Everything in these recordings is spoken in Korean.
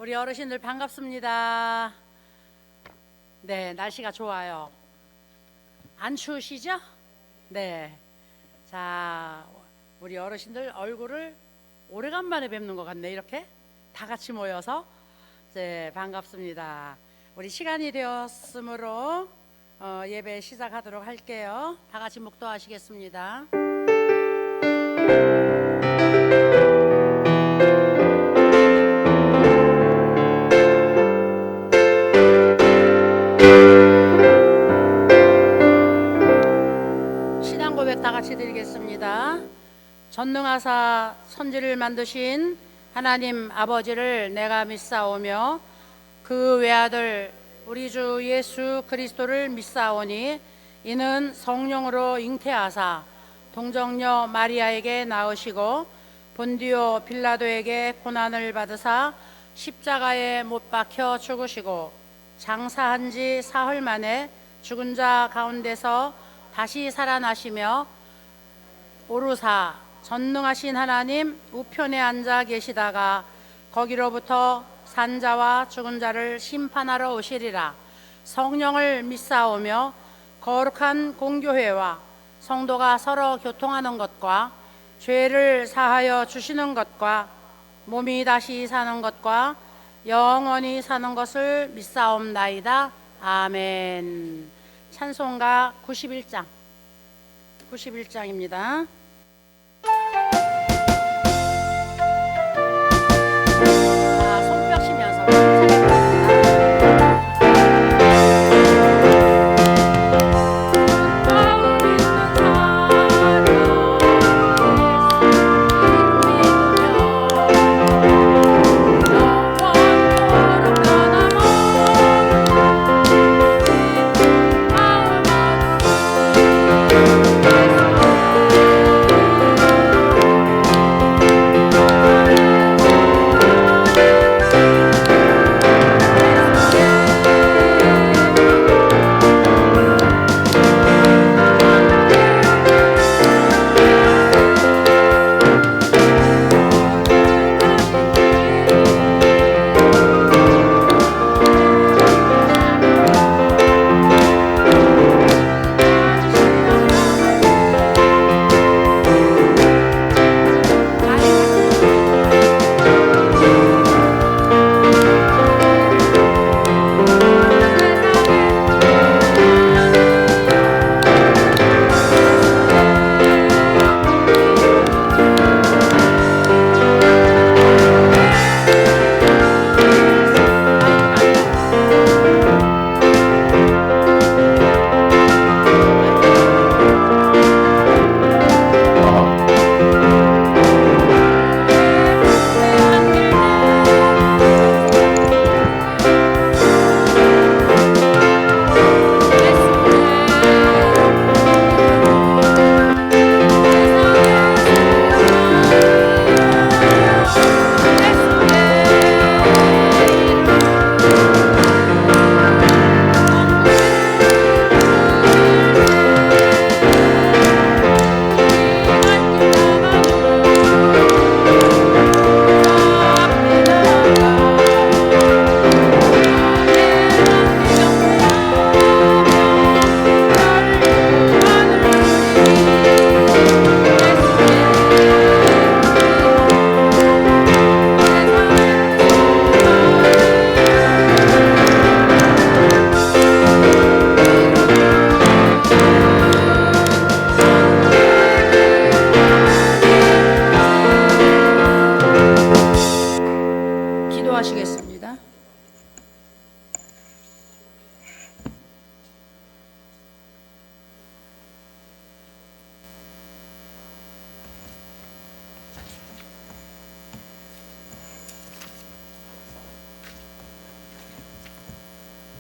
우리 어르신들 반갑습니다. 네, 날씨가 좋아요. 안 추우시죠? 네. 자, 우리 어르신들 얼굴을 오래간만에 뵙는 것 같네. 이렇게 다 같이 모여서 반갑습니다. 우리 시간이 되었으므로 예배 시작하도록 할게요. 다 같이 묵도하시겠습니다. 신앙 고백 다 같이 드리겠습니다. 전능하사 천지를 만드신 하나님 아버지를 내가 믿사오며 그 외아들 우리 주 예수 그리스도를 믿사오니 이는 성령으로 잉태하사 동정녀 마리아에게 낳으시고 본디오 빌라도에게 고난을 받으사 십자가에 못 박혀 죽으시고 장사한 지 사흘 만에 죽은 자 가운데서 다시 살아나시며 오르사 전능하신 하나님 우편에 앉아 계시다가 거기로부터 산자와 죽은 자를 심판하러 오시리라. 성령을 믿사오며 거룩한 공교회와 성도가 서로 교통하는 것과 죄를 사하여 주시는 것과 몸이 다시 사는 것과 영원히 사는 것을 믿사옵나이다. 아멘. 찬송가 91장입니다. 손뼉 치면서 기도하시겠습니다.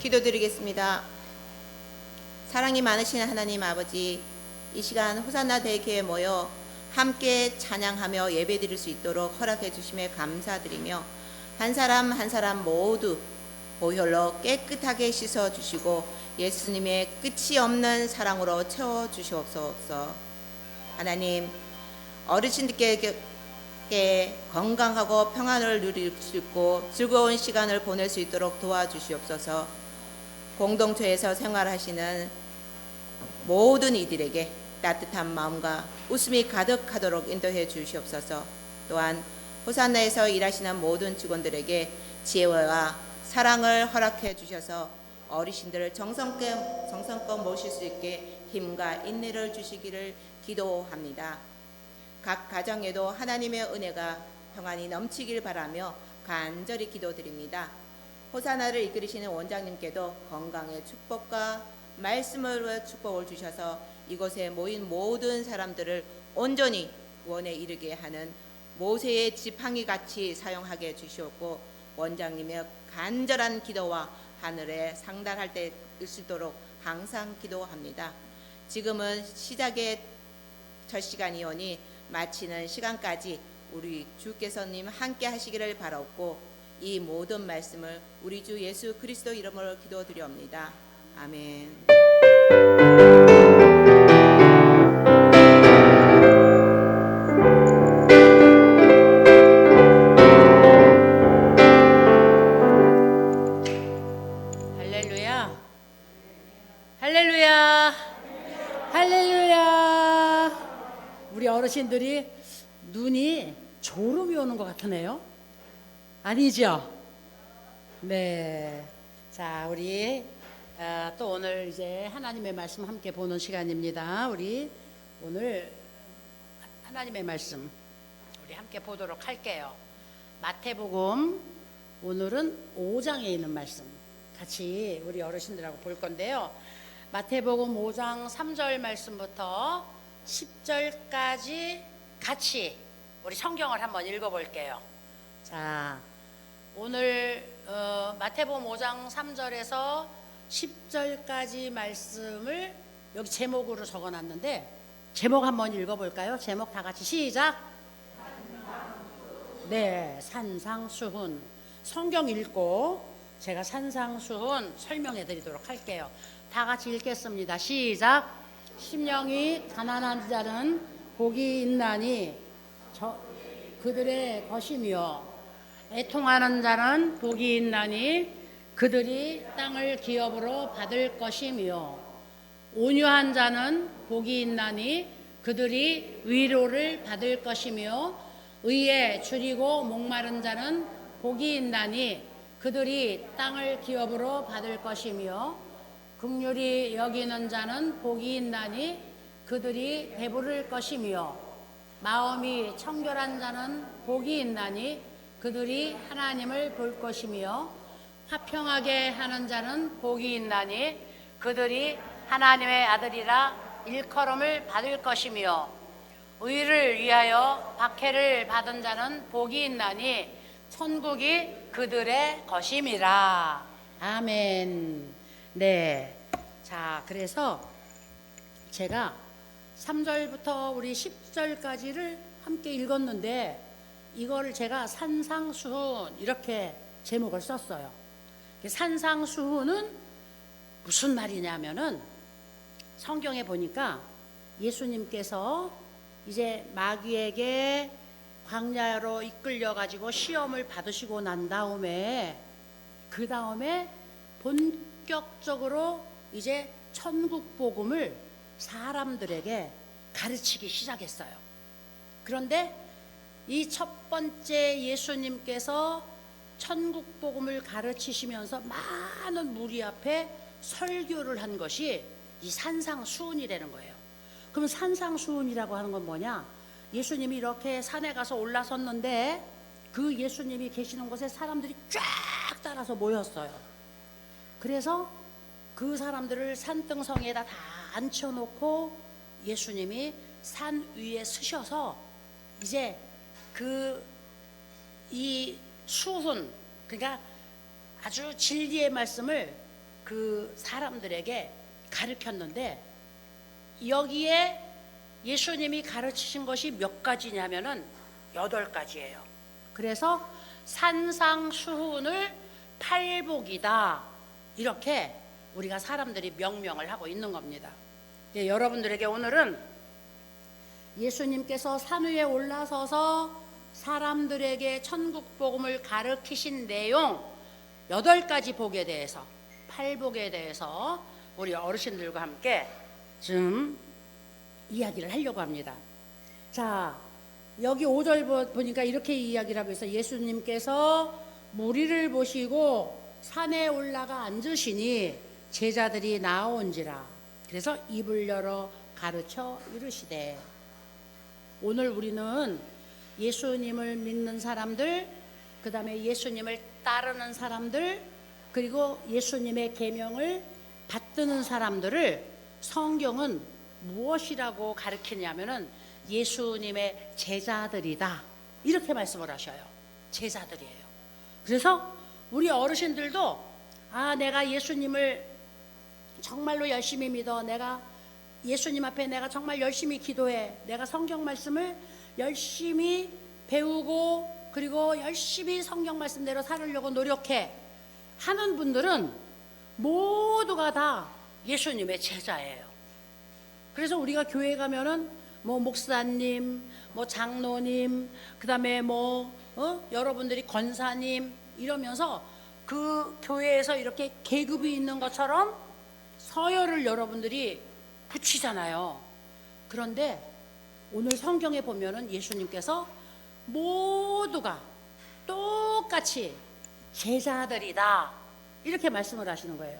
기도드리겠습니다. 사랑이 많으신 하나님 아버지, 이 시간 호산나 대교회에 모여 함께 찬양하며 예배드릴 수 있도록 허락해 주심에 감사드리며 한 사람 한 사람 모두 보혈로 깨끗하게 씻어 주시고 예수님의 끝이 없는 사랑으로 채워 주시옵소서. 하나님, 어르신들께 함께 건강하고 평안을 누릴 수 있고 즐거운 시간을 보낼 수 있도록 도와주시옵소서. 공동체에서 생활하시는 모든 이들에게 따뜻한 마음과 웃음이 가득하도록 인도해 주시옵소서. 또한 호산나에서 일하시는 모든 직원들에게 지혜와 사랑을 허락해 주셔서 어르신들을 정성껏 모실 수 있게 힘과 인내를 주시기를 기도합니다. 각 가정에도 하나님의 은혜가 평안이 넘치길 바라며 간절히 기도드립니다. 호사나를 이끌으시는 원장님께도 건강의 축복과 말씀으로 축복을 주셔서 이곳에 모인 모든 사람들을 온전히 구원에 이르게 하는 모세의 지팡이 같이 사용하게 주시옵고, 원장님의 간절한 기도와 하늘에 상달할 때 있도록 항상 기도합니다. 지금은 시작의 첫 시간이오니 마치는 시간까지 우리 주께서님 함께 하시기를 바라옵고, 이 모든 말씀을 우리 주 예수 그리스도 이름으로 기도드리옵니다. 아멘. 할렐루야. 할렐루야. 할렐루야. 우리 어르신들이 눈이 졸음이 오는 것 같으네요. 아니죠? 네. 자, 우리 또 오늘 이제 하나님의 말씀 함께 보는 시간입니다. 우리 오늘 하나님의 말씀 우리 함께 보도록 할게요. 마태복음 오늘은 5장에 있는 말씀 같이 우리 어르신들하고 볼 건데요. 마태복음 5장 3절 말씀부터 10절까지 같이 우리 성경을 한번 읽어볼게요. 자, 오늘 마태복음 5장 3절에서 10절까지 말씀을 여기 제목으로 적어놨는데, 제목 한번 읽어볼까요? 제목 다 같이 시작. 네, 산상수훈. 성경 읽고 제가 산상수훈 설명해 드리도록 할게요. 다 같이 읽겠습니다. 시작. 심령이 가난한 자는 복이 있나니 그들의 것이며, 애통하는 자는 복이 있나니 그들이 땅을 기업으로 받을 것이며, 온유한 자는 복이 있나니 그들이 위로를 받을 것이며, 의에 줄이고 목마른 자는 복이 있나니 그들이 땅을 기업으로 받을 것이며, 긍휼히 여기는 자는 복이 있나니 그들이 배부를 것이며, 마음이 청결한 자는 복이 있나니 그들이 하나님을 볼 것이며, 화평하게 하는 자는 복이 있나니 그들이 하나님의 아들이라 일컬음을 받을 것이며, 의를 위하여 박해를 받은 자는 복이 있나니 천국이 그들의 것임이라. 아멘. 네. 자, 그래서 제가 3절부터 우리 10절까지를 함께 읽었는데, 이거를 제가 산상수훈 이렇게 제목을 썼어요. 산상수훈은 무슨 말이냐면은, 성경에 보니까 예수님께서 이제 마귀에게 광야로 이끌려 가지고 시험을 받으시고 난 다음에, 그 다음에 본격적으로 이제 천국 복음을 사람들에게 가르치기 시작했어요. 그런데 이 첫 번째 예수님께서 천국 복음을 가르치시면서 많은 무리 앞에 설교를 한 것이 이 산상수훈이라는 거예요. 그럼 산상수훈이라고 하는 건 뭐냐? 예수님이 이렇게 산에 가서 올라섰는데, 그 예수님이 계시는 곳에 사람들이 쫙 따라서 모였어요. 그래서 그 사람들을 산등성에다 다 앉혀놓고 예수님이 산 위에 서셔서 이제 이 수훈, 그러니까 아주 진리의 말씀을 그 사람들에게 가르쳤는데, 여기에 예수님이 가르치신 것이 몇 가지냐면은 8가지예요. 그래서 산상수훈을 팔복이다, 이렇게 우리가 사람들이 명명을 하고 있는 겁니다. 여러분들에게 오늘은 예수님께서 산 위에 올라서서 사람들에게 천국 복음을 가르치신 내용 8가지 복에 대해서, 8복에 대해서 우리 어르신들과 함께 좀 이야기를 하려고 합니다. 자, 여기 5절 보니까 이렇게 이야기를 하고 있어요. 예수님께서 무리를 보시고 산에 올라가 앉으시니 제자들이 나온지라. 그래서 입을 열어 가르쳐 이르시되. 오늘 우리는 예수님을 믿는 사람들, 그 다음에 예수님을 따르는 사람들, 그리고 예수님의 계명을 받드는 사람들을 성경은 무엇이라고 가르치냐면은 예수님의 제자들이다, 이렇게 말씀을 하셔요. 제자들이에요. 그래서 우리 어르신들도 내가 예수님을 정말로 열심히 믿어, 내가 예수님 앞에 내가 정말 열심히 기도해, 내가 성경 말씀을 열심히 배우고 그리고 열심히 성경 말씀대로 살으려고 노력해 하는 분들은 모두가 다 예수님의 제자예요. 그래서 우리가 교회 가면은 목사님, 장로님, 그 다음에 여러분들이 권사님 이러면서 그 교회에서 이렇게 계급이 있는 것처럼 서열을 여러분들이 붙이잖아요. 그런데 오늘 성경에 보면은 예수님께서 모두가 똑같이 제자들이다, 이렇게 말씀을 하시는 거예요.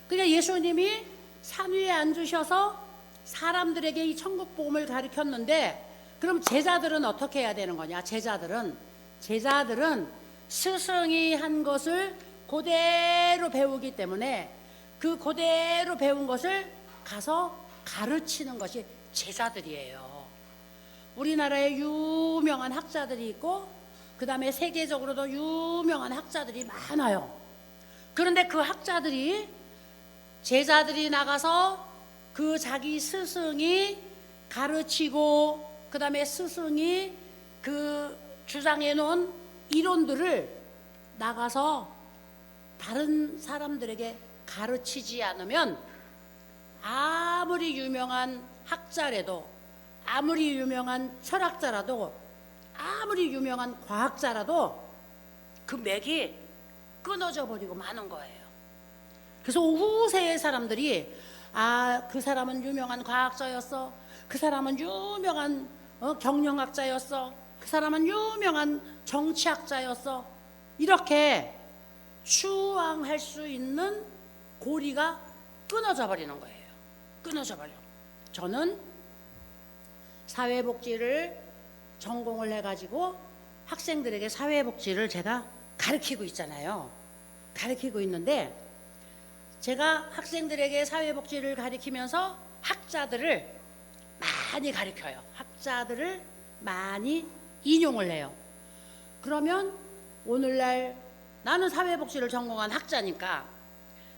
그러니까 예수님이 산 위에 앉으셔서 사람들에게 이 천국 복음을 가르쳤는데, 그럼 제자들은 어떻게 해야 되는 거냐? 제자들은 스승이 한 것을 그대로 배우기 때문에 그 그대로 배운 것을 가서 가르치는 것이 제자들이에요. 우리나라에 유명한 학자들이 있고 그 다음에 세계적으로도 유명한 학자들이 많아요. 그런데 그 학자들이, 제자들이 나가서 그 자기 스승이 가르치고 그 다음에 스승이 그 주장해 놓은 이론들을 나가서 다른 사람들에게 가르치지 않으면 아무리 유명한 학자라도, 아무리 유명한 철학자라도, 아무리 유명한 과학자라도 그 맥이 끊어져 버리고 마는 거예요. 그래서 후세의 사람들이 그 사람은 유명한 과학자였어, 그 사람은 유명한 경영학자였어, 그 사람은 유명한 정치학자였어, 이렇게 추앙할 수 있는 고리가 끊어져 버리는 거예요. 끊어져 버려. 저는 사회복지를 전공을 해가지고 학생들에게 사회복지를 제가 가르치고 있잖아요. 가르치고 있는데 제가 학생들에게 사회복지를 가르치면서 학자들을 많이 가르쳐요. 학자들을 많이 인용을 해요. 그러면 오늘날 나는 사회복지를 전공한 학자니까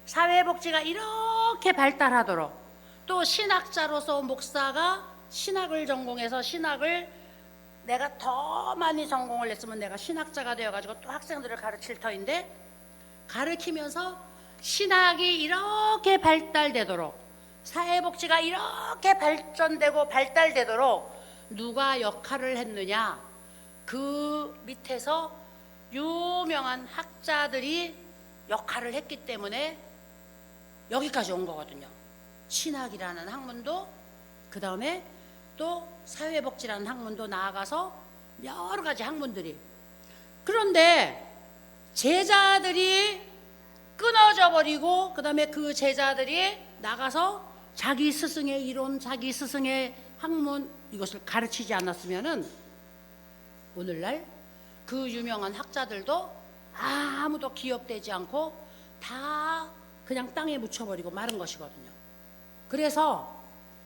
사회복지가 이렇게 발달하도록, 또 신학자로서 목사가 신학을 전공해서 신학을 내가 더 많이 전공을 했으면 내가 신학자가 되어가지고 또 학생들을 가르칠 터인데, 가르치면서 신학이 이렇게 발달되도록, 사회복지가 이렇게 발전되고 발달되도록 누가 역할을 했느냐? 그 밑에서 유명한 학자들이 역할을 했기 때문에 여기까지 온 거거든요. 신학이라는 학문도, 그 다음에 또 사회복지라는 학문도 나아가서 여러 가지 학문들이. 그런데 제자들이 끊어져 버리고 그 다음에 그 제자들이 나가서 자기 스승의 이론, 자기 스승의 학문, 이것을 가르치지 않았으면은 오늘날 그 유명한 학자들도 아무도 기억되지 않고 다 그냥 땅에 묻혀버리고 마른 것이거든요. 그래서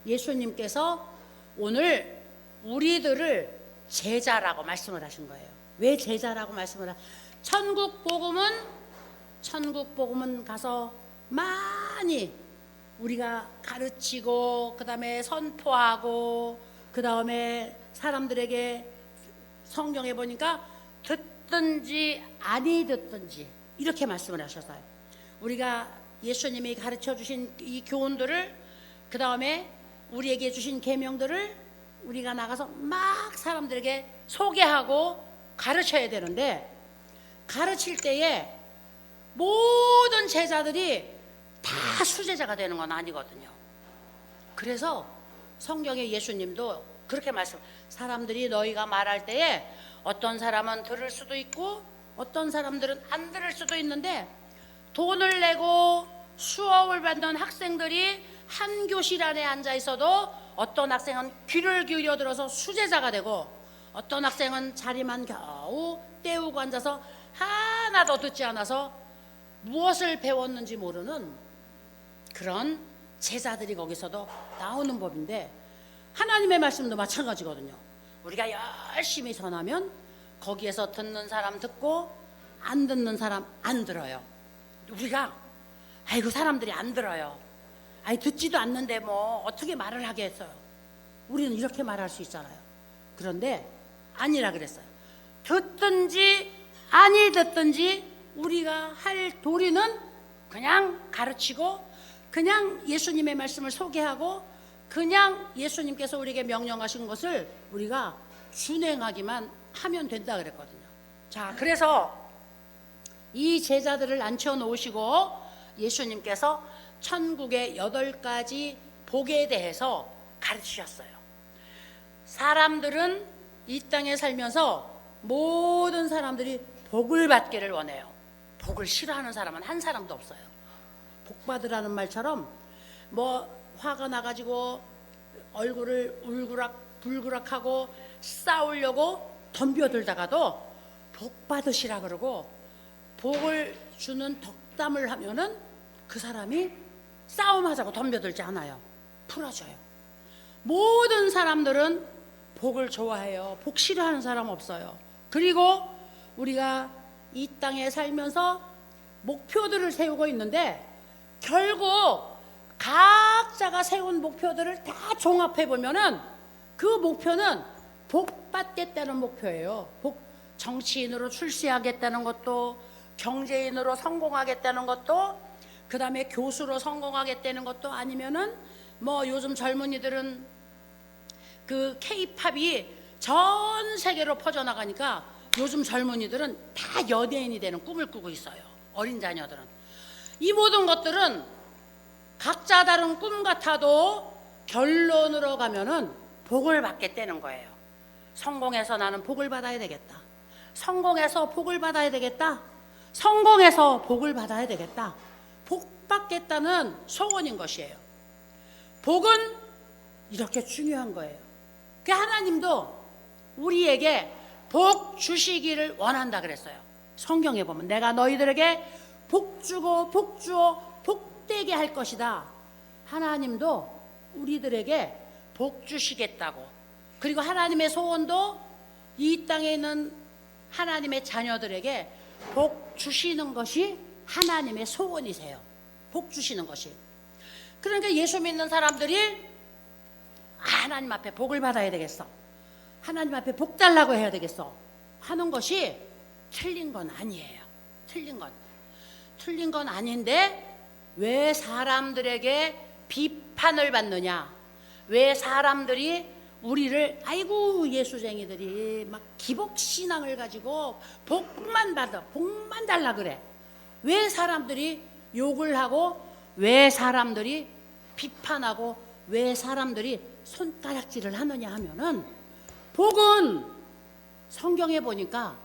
예수님께서 오늘 우리들을 제자라고 말씀을 하신 거예요. 왜 제자라고 말씀을 천국 복음은 가서 많이 우리가 가르치고 그 다음에 선포하고 그 다음에 사람들에게 성경에 보니까 듣든지 아니 듣든지 이렇게 말씀을 하셔서요. 우리가 예수님이 가르쳐 주신 이 교훈들을, 그 다음에 우리에게 주신 계명들을 우리가 나가서 막 사람들에게 소개하고 가르쳐야 되는데, 가르칠 때에 모든 제자들이 다 수제자가 되는 건 아니거든요. 그래서 성경에 예수님도 그렇게 사람들이 너희가 말할 때에 어떤 사람은 들을 수도 있고 어떤 사람들은 안 들을 수도 있는데, 돈을 내고 수업을 받는 학생들이 한 교실 안에 앉아 있어도 어떤 학생은 귀를 기울여 들어서 수제자가 되고, 어떤 학생은 자리만 겨우 때우고 앉아서 하나도 듣지 않아서 무엇을 배웠는지 모르는 그런 제자들이 거기서도 나오는 법인데, 하나님의 말씀도 마찬가지거든요. 우리가 열심히 전하면 거기에서 듣는 사람 듣고 안 듣는 사람 안 들어요. 우리가 아이고 사람들이 안 들어요, 아이 듣지도 않는데 뭐 어떻게 말을 하겠어요. 우리는 이렇게 말할 수 있잖아요. 그런데 아니라 그랬어요. 듣든지 아니 듣든지 우리가 할 도리는 그냥 가르치고, 그냥 예수님의 말씀을 소개하고, 그냥 예수님께서 우리에게 명령하신 것을 우리가 준행하기만 하면 된다 그랬거든요. 자, 그래서 이 제자들을 앉혀 놓으시고 예수님께서 천국의 8가지 복에 대해서 가르치셨어요. 사람들은 이 땅에 살면서 모든 사람들이 복을 받기를 원해요. 복을 싫어하는 사람은 한 사람도 없어요. 복 받으라는 말처럼 뭐 화가 나가지고 얼굴을 울그락불그락하고 싸우려고 덤벼들다가도 복 받으시라 그러고, 복을 주는 덕담을 하면은 그 사람이 싸움하자고 덤벼들지 않아요. 풀어줘요. 모든 사람들은 복을 좋아해요. 복 싫어하는 사람 없어요. 그리고 우리가 이 땅에 살면서 목표들을 세우고 있는데, 결국 각자가 세운 목표들을 다 종합해 보면은 그 목표는 복 받겠다는 목표예요. 정치인으로 출세하겠다는 것도, 경제인으로 성공하겠다는 것도, 그 다음에 교수로 성공하겠다는 것도, 아니면은 뭐 요즘 젊은이들은 그 K-팝이 전 세계로 퍼져나가니까 요즘 젊은이들은 다 연예인이 되는 꿈을 꾸고 있어요. 어린 자녀들은. 이 모든 것들은 각자 다른 꿈 같아도 결론으로 가면은 복을 받겠다는 거예요. 성공해서 나는 복을 받아야 되겠다. 성공해서 복을 받아야 되겠다. 성공해서 복을 받아야 되겠다. 복 받겠다는 소원인 것이에요. 복은 이렇게 중요한 거예요. 그 하나님도 우리에게 복 주시기를 원한다 그랬어요. 성경에 보면 내가 너희들에게 복 주고 복 주어 복되게 할 것이다. 하나님도 우리들에게 복 주시겠다고. 그리고 하나님의 소원도 이 땅에 있는 하나님의 자녀들에게 복 주시는 것이 하나님의 소원이세요. 복 주시는 것이. 그러니까 예수 믿는 사람들이 하나님 앞에 복을 받아야 되겠어, 하나님 앞에 복 달라고 해야 되겠어 하는 것이 틀린 건 아니에요. 틀린 건 아닌데, 왜 사람들에게 비판을 받느냐? 왜 사람들이 우리를 아이고 예수쟁이들이 막 기복신앙을 가지고 복만 받아, 복만 달라 그래? 왜 사람들이 욕을 하고, 왜 사람들이 비판하고, 왜 사람들이 손가락질을 하느냐 하면은, 복은 성경에 보니까,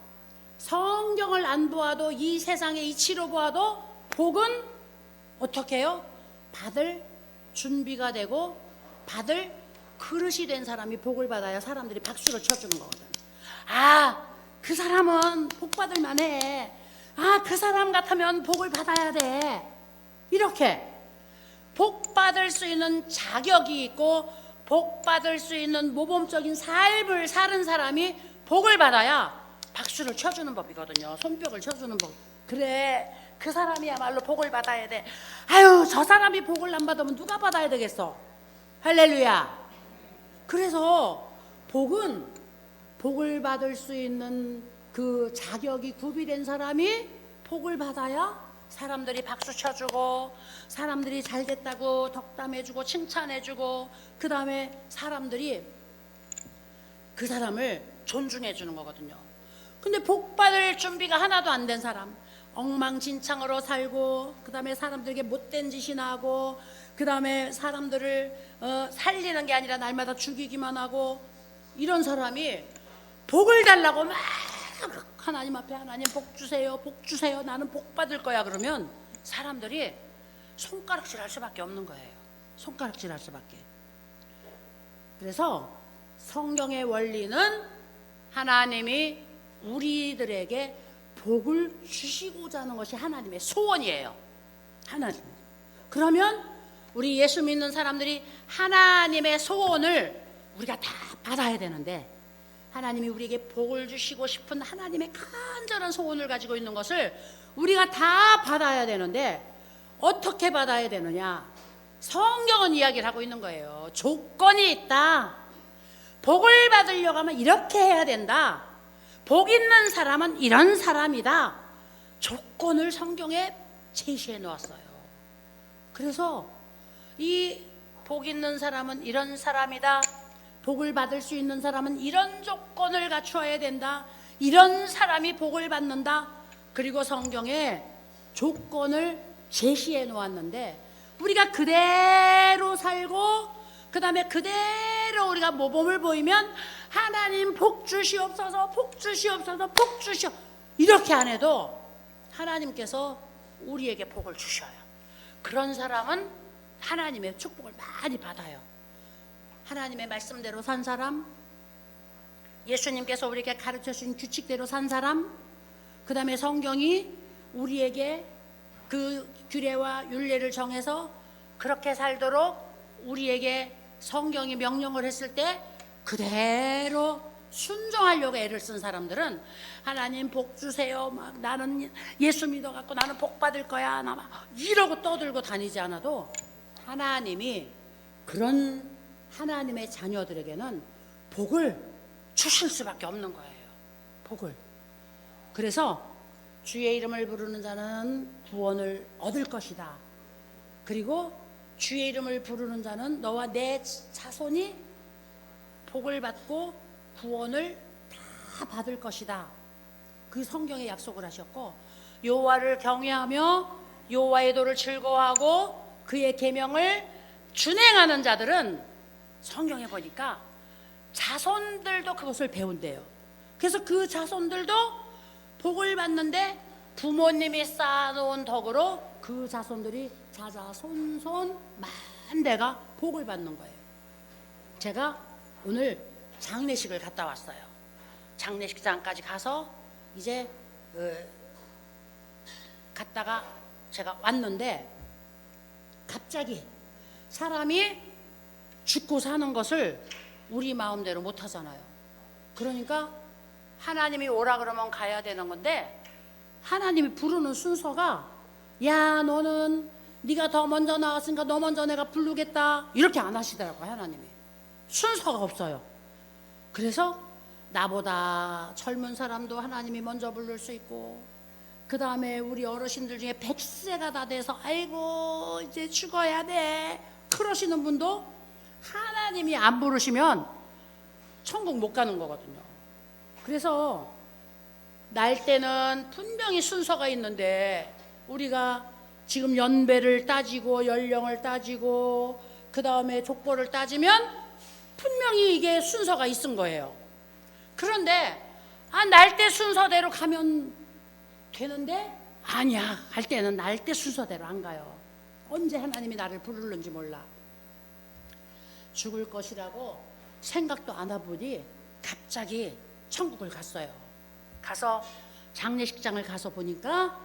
성경을 안 보아도 이 세상의 이치로 보아도 복은 어떻게 해요? 받을 준비가 되고 받을 그릇이 된 사람이 복을 받아야 사람들이 박수를 쳐주는 거거든. 아, 그 사람은 복 받을 만해. 아, 그 사람 같으면 복을 받아야 돼. 이렇게 복 받을 수 있는 자격이 있고 복 받을 수 있는 모범적인 삶을 사는 사람이 복을 받아야 박수를 쳐주는 법이거든요. 손뼉을 쳐주는 법. 그래, 그 사람이야말로 복을 받아야 돼. 아유, 저 사람이 복을 안 받으면 누가 받아야 되겠어. 할렐루야. 그래서 복은 복을 받을 수 있는 그 자격이 구비된 사람이 복을 받아야 사람들이 박수 쳐주고, 사람들이 잘됐다고 덕담해주고 칭찬해주고, 그 다음에 사람들이 그 사람을 존중해 주는 거거든요. 근데 복 받을 준비가 하나도 안 된 사람, 엉망진창으로 살고, 그 다음에 사람들에게 못된 짓이나 하고, 그 다음에 사람들을 살리는 게 아니라 날마다 죽이기만 하고, 이런 사람이 복을 달라고 막 하나님 앞에 하나님 복 주세요, 복 주세요, 나는 복 받을 거야 그러면 사람들이 손가락질 할 수밖에 없는 거예요. 손가락질 할 수밖에. 그래서 성경의 원리는 하나님이 우리들에게 복을 주시고자 하는 것이 하나님의 소원이에요. 하나님. 그러면 우리 예수 믿는 사람들이 하나님의 소원을 우리가 다 받아야 되는데, 하나님이 우리에게 복을 주시고 싶은 하나님의 간절한 소원을 가지고 있는 것을 우리가 다 받아야 되는데, 어떻게 받아야 되느냐? 성경은 이야기를 하고 있는 거예요. 조건이 있다. 복을 받으려고 하면 이렇게 해야 된다. 복 있는 사람은 이런 사람이다. 조건을 성경에 제시해 놓았어요. 그래서 이 복 있는 사람은 이런 사람이다. 복을 받을 수 있는 사람은 이런 조건을 갖추어야 된다. 이런 사람이 복을 받는다. 그리고 성경에 조건을 제시해 놓았는데, 우리가 그대로 살고 그 다음에 그대로 우리가 모범을 보이면 하나님 복 주시옵소서, 복 주시옵소서, 복 주시오, 이렇게 안 해도 하나님께서 우리에게 복을 주셔요. 그런 사람은 하나님의 축복을 많이 받아요. 하나님의 말씀대로 산 사람, 예수님께서 우리에게 가르쳐 주신 규칙대로 산 사람, 그 다음에 성경이 우리에게 그 규례와 율례를 정해서 그렇게 살도록 우리에게 성경이 명령을 했을 때 그대로 순종하려고 애를 쓴 사람들은 하나님 복 주세요, 막 나는 예수 믿어갖고 나는 복 받을 거야, 나 막 이러고 떠들고 다니지 않아도 하나님이 그런 하나님의 자녀들에게는 복을 주실 수밖에 없는 거예요. 복을. 그래서 주의 이름을 부르는 자는 구원을 얻을 것이다. 그리고 주의 이름을 부르는 자는 너와 내 자손이 복을 받고 구원을 다 받을 것이다. 그 성경에 약속을 하셨고, 여호와를 경외하며 여호와의 도를 즐거워하고 그의 계명을 준행하는 자들은 성경에 보니까 자손들도 그것을 배운대요. 그래서 그 자손들도 복을 받는데 부모님이 쌓아놓은 덕으로 그 자손들이 자자손손 만대가 복을 받는 거예요. 제가 오늘 장례식을 갔다 왔어요. 장례식장까지 가서 이제 갔다가 제가 왔는데, 갑자기 사람이 죽고 사는 것을 우리 마음대로 못 하잖아요. 그러니까 하나님이 오라 그러면 가야 되는 건데, 하나님이 부르는 순서가 야 너는 네가 더 먼저 나왔으니까 너 먼저 내가 부르겠다, 이렇게 안 하시더라고요. 하나님이 순서가 없어요. 그래서 나보다 젊은 사람도 하나님이 먼저 부를 수 있고, 그 다음에 우리 어르신들 중에 100세가 다 돼서 아이고 이제 죽어야 돼 그러시는 분도 하나님이 안 부르시면 천국 못 가는 거거든요. 그래서 날 때는 분명히 순서가 있는데, 우리가 지금 연배를 따지고 연령을 따지고 그 다음에 족보를 따지면 분명히 이게 순서가 있은 거예요. 그런데 날 때 순서대로 가면 되는데, 아니야, 갈 때는 날 때 순서대로 안 가요. 언제 하나님이 나를 부르는지 몰라. 죽을 것이라고 생각도 안 해보니 갑자기 천국을 갔어요. 가서 장례식장을 가서 보니까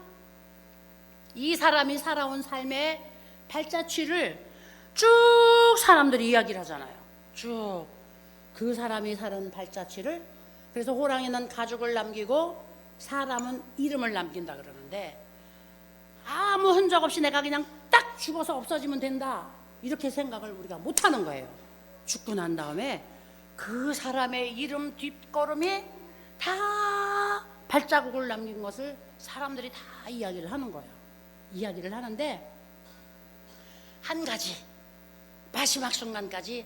이 사람이 살아온 삶의 발자취를 쭉 사람들이 이야기를 하잖아요. 쭉 그 사람이 살은 발자취를. 그래서 호랑이는 가죽을 남기고 사람은 이름을 남긴다 그러는데, 아무 흔적 없이 내가 그냥 딱 죽어서 없어지면 된다, 이렇게 생각을 우리가 못하는 거예요. 죽고 난 다음에 그 사람의 이름 뒷걸음이 다 발자국을 남긴 것을 사람들이 다 이야기를 하는 거예요. 이야기를 하는데, 한 가지 마지막 순간까지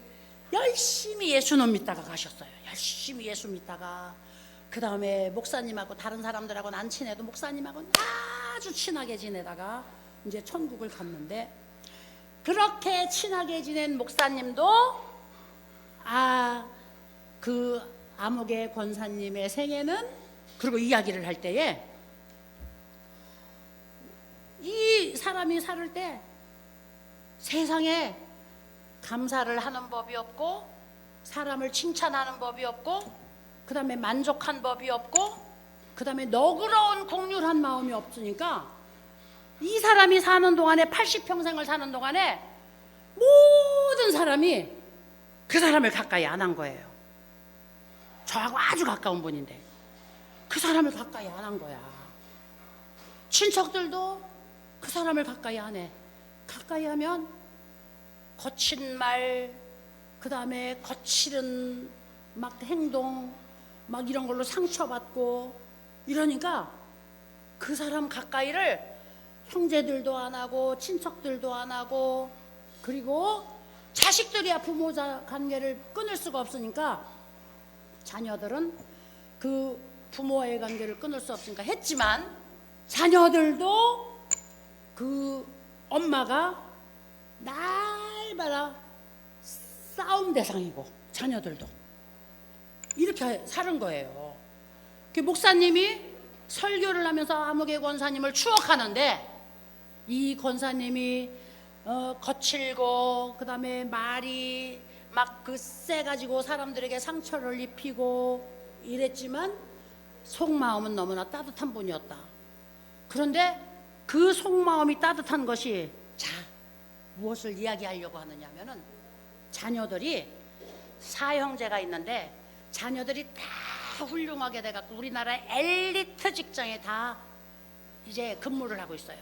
열심히 예수는 믿다가 가셨어요. 열심히 예수 믿다가 그 다음에 목사님하고 다른 사람들하고는 안 친해도 목사님하고는 아주 친하게 지내다가 이제 천국을 갔는데, 그렇게 친하게 지낸 목사님도 그 암흑의 권사님의 생애는, 그리고 이야기를 할 때에 이 사람이 살을 때 세상에 감사를 하는 법이 없고, 사람을 칭찬하는 법이 없고, 그 다음에 만족한 법이 없고, 그 다음에 너그러운 긍휼한 마음이 없으니까 이 사람이 사는 동안에, 80평생을 사는 동안에 모든 사람이 그 사람을 가까이 안 한 거예요. 저하고 아주 가까운 분인데 그 사람을 가까이 안 한 거야. 친척들도 그 사람을 가까이 안 해. 가까이 하면 거친 말, 그 다음에 거칠은 막 행동, 막 이런 걸로 상처받고 이러니까 그 사람 가까이를 형제들도 안 하고 친척들도 안 하고, 그리고 자식들이야 부모자 관계를 끊을 수가 없으니까 자녀들은 그 부모와의 관계를 끊을 수 없으니까 했지만, 자녀들도 그 엄마가 날마다 싸움 대상이고 자녀들도 이렇게 사는 거예요. 그 목사님이 설교를 하면서 암흑의 권사님을 추억하는데, 이 권사님이 거칠고 그 다음에 말이 막 그 세가지고 사람들에게 상처를 입히고 이랬지만 속마음은 너무나 따뜻한 분이었다. 그런데 그 속마음이 따뜻한 것이, 무엇을 이야기하려고 하느냐면은, 자녀들이 사형제가 있는데 자녀들이 다 훌륭하게 돼갖고 우리나라 엘리트 직장에 다 이제 근무를 하고 있어요.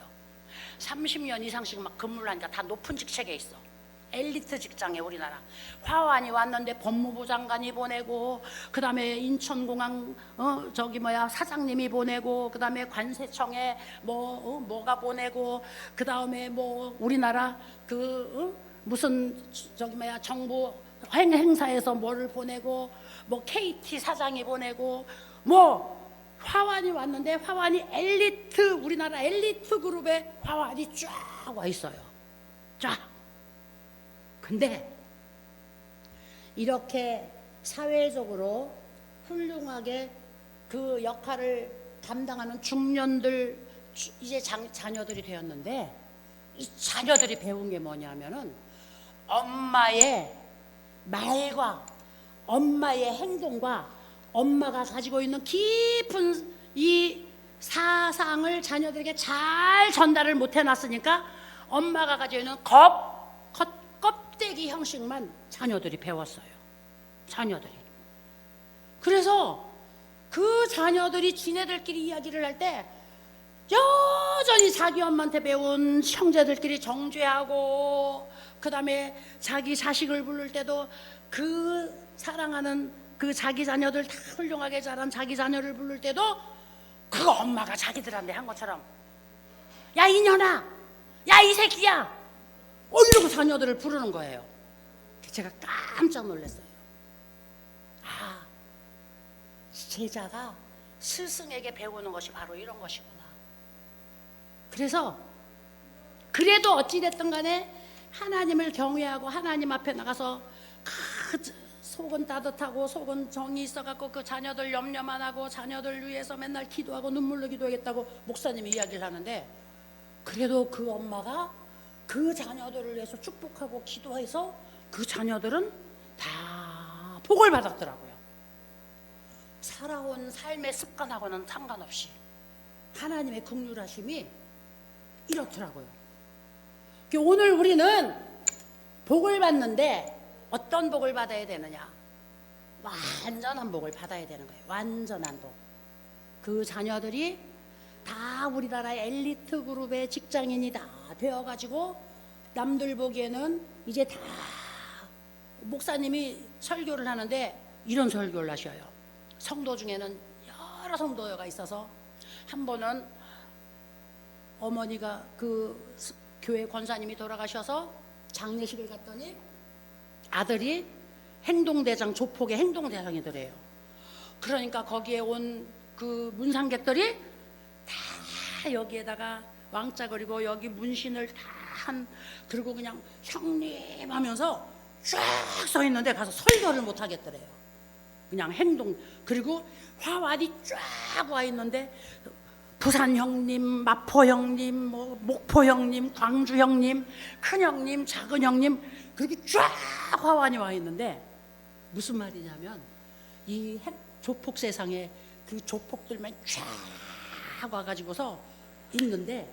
30년 이상씩 막 근무를 하니까 다 높은 직책에 있어. 엘리트 직장에 우리나라 화환이 왔는데 법무부 장관이 보내고, 그 다음에 인천공항 사장님이 보내고, 그 다음에 관세청에 뭐가 보내고, 그 다음에 뭐 우리나라 무슨 정부 행사에서 뭐를 보내고, 뭐 KT 사장이 보내고, 뭐 화환이 왔는데 화환이 엘리트, 우리나라 엘리트 그룹에 화환이 쫙 와 있어요. 쫙. 근데 이렇게 사회적으로 훌륭하게 그 역할을 감당하는 중년들, 이제 자녀들이 되었는데, 이 자녀들이 배운 게 뭐냐면은 엄마의 말과 엄마의 행동과 엄마가 가지고 있는 깊은 이 사상을 자녀들에게 잘 전달을 못 해놨으니까 엄마가 가지고 있는 껍데기 형식만 자녀들이 배웠어요. 자녀들이. 그래서 그 자녀들이 지네들끼리 이야기를 할 때 여전히 자기 엄마한테 배운 형제들끼리 정죄하고, 그 다음에 자기 자식을 부를 때도 그 사랑하는 그 자기 자녀들, 다 훌륭하게 자란 자기 자녀를 부를 때도 그 엄마가 자기들한테 한 것처럼, 야 이년아, 야 이 새끼야, 이러고 자녀들을 부르는 거예요. 제가 깜짝 놀랐어요. 제자가 스승에게 배우는 것이 바로 이런 것이구나. 그래서 그래도 어찌됐든 간에 하나님을 경외하고 하나님 앞에 나가서 속은 따뜻하고 속은 정이 있어갖고 그 자녀들 염려만 하고 자녀들 위해서 맨날 기도하고 눈물로 기도하겠다고 목사님이 이야기를 하는데, 그래도 그 엄마가 그 자녀들을 위해서 축복하고 기도해서 그 자녀들은 다 복을 받았더라고요. 살아온 삶의 습관하고는 상관없이 하나님의 긍휼하심이 이렇더라고요. 오늘 우리는 복을 받는데 어떤 복을 받아야 되느냐? 완전한 복을 받아야 되는 거예요. 완전한 복. 그 자녀들이 다 우리나라 엘리트 그룹의 직장인이 다 되어가지고 남들 보기에는 이제 다, 목사님이 설교를 하는데 이런 설교를 하셔요. 성도 중에는 여러 성도가 있어서 한 번은 어머니가 그 교회 권사님이 돌아가셔서 장례식을 갔더니 아들이 행동대장, 조폭의 행동대장이더래요. 그러니까 거기에 온 그 문상객들이 다 여기에다가 왕자거리고 여기 문신을 다 한, 그리고 그냥 형님 하면서 쫙 서 있는데 가서 설교를 못 하겠더래요. 그냥 행동. 그리고 화환이 쫙 와 있는데 부산 형님, 마포 형님, 뭐 목포 형님, 광주 형님, 큰 형님, 작은 형님, 그렇게 쫙 화환이 와 있는데 무슨 말이냐면 이 조폭 세상에 그 조폭들만 쫙 와가지고서 있는데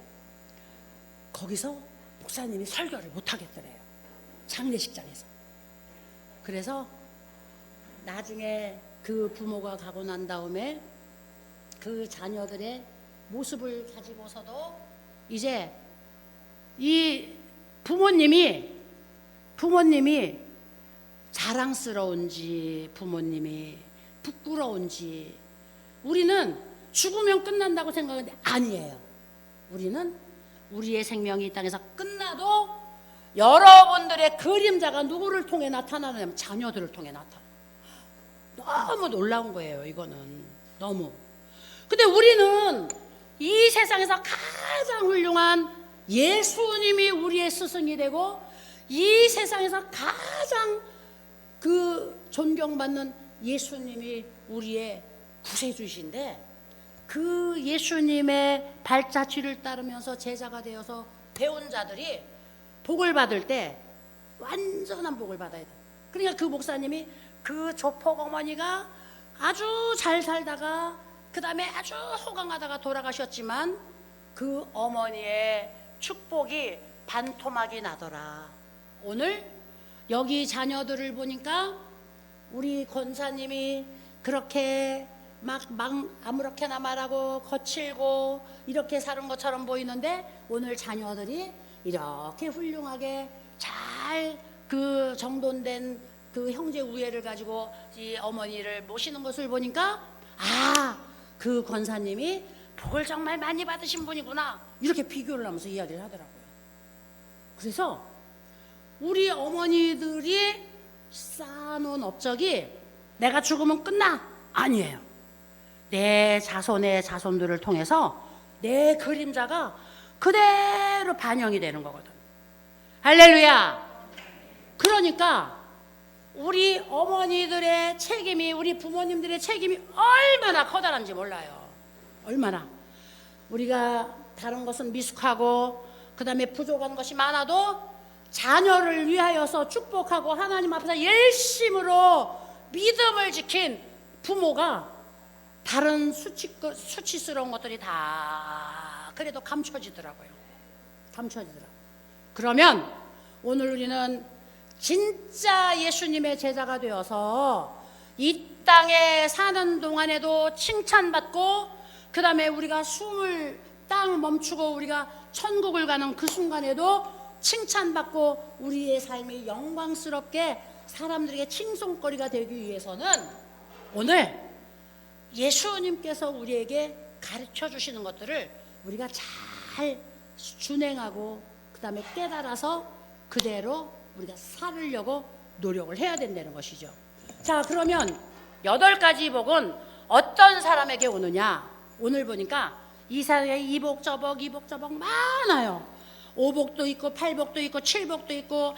거기서 목사님이 설교를 못 하겠더래요. 장례식장에서. 그래서 나중에 그 부모가 가고 난 다음에 그 자녀들의 모습을 가지고서도 이제 이 부모님이 자랑스러운지 부모님이 부끄러운지 우리는 죽으면 끝난다고 생각하는데 아니에요. 우리는 우리의 생명이 이 땅에서 끝나도 여러분들의 그림자가 누구를 통해 나타나느냐면 자녀들을 통해 나타나. 너무 놀라운 거예요. 이거는 너무. 근데 우리는 이 세상에서 가장 훌륭한 예수님이 우리의 스승이 되고 이 세상에서 가장 그 존경받는 예수님이 우리의 구세주이신데 그 예수님의 발자취를 따르면서 제자가 되어서 배운 자들이 복을 받을 때 완전한 복을 받아야 돼. 그러니까 그 목사님이 그 조폭 어머니가 아주 잘 살다가 그 다음에 아주 호강하다가 돌아가셨지만 그 어머니의 축복이 반토막이 나더라. 오늘 여기 자녀들을 보니까 우리 권사님이 그렇게 막 아무렇게나 말하고 거칠고 이렇게 사는 것처럼 보이는데 오늘 자녀들이 이렇게 훌륭하게 잘 그 정돈된 그 형제 우애를 가지고 이 어머니를 모시는 것을 보니까 그 권사님이 복을 정말 많이 받으신 분이구나 이렇게 비교를 하면서 이야기를 하더라고요. 그래서 우리 어머니들이 쌓아놓은 업적이 내가 죽으면 끝나? 아니에요. 내 자손의 자손들을 통해서 내 그림자가 그대로 반영이 되는 거거든. 할렐루야. 그러니까 우리 어머니들의 책임이 우리 부모님들의 책임이 얼마나 커다란지 몰라요. 얼마나. 우리가 다른 것은 미숙하고 그 다음에 부족한 것이 많아도 자녀를 위하여서 축복하고 하나님 앞에서 열심으로 믿음을 지킨 부모가 다른 수치스러운 것들이 다 그래도 감춰지더라고요. 그러면 오늘 우리는 진짜 예수님의 제자가 되어서 이 땅에 사는 동안에도 칭찬받고 그 다음에 우리가 숨을 땅 멈추고 우리가 천국을 가는 그 순간에도 칭찬받고 우리의 삶이 영광스럽게 사람들에게 칭송거리가 되기 위해서는 오늘 예수님께서 우리에게 가르쳐 주시는 것들을 우리가 잘 준행하고 그 다음에 깨달아서 그대로 우리가 살으려고 노력을 해야 된다는 것이죠. 자, 그러면 8가지 복은 어떤 사람에게 오느냐? 오늘 보니까 이 사회에 이복 저복 많아요. 5복도 있고 8복도 있고 7복도 있고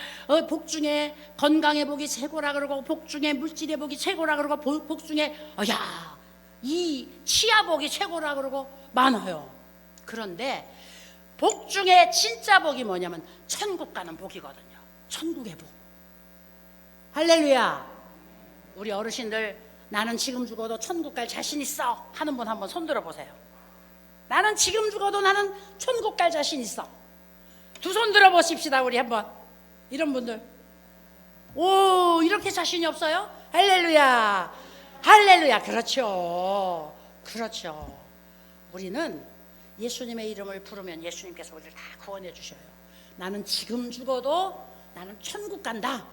복 중에 건강의 복이 최고라 그러고 복 중에 물질의 복이 최고라 그러고 복 중에 이 치아복이 최고라 그러고 많아요. 그런데 복 중에 진짜 복이 뭐냐면 천국 가는 복이거든요. 천국의 복. 할렐루야. 우리 어르신들 나는 지금 죽어도 천국 갈 자신 있어 하는 분 한번 손 들어보세요. 나는 지금 죽어도 나는 천국 갈 자신 있어. 두 손 들어보십시다. 우리 한번. 이런 분들. 오, 이렇게 자신이 없어요? 할렐루야. 할렐루야. 그렇죠. 우리는 예수님의 이름을 부르면 예수님께서 우리를 다 구원해 주셔요. 나는 지금 죽어도 나는 천국 간다.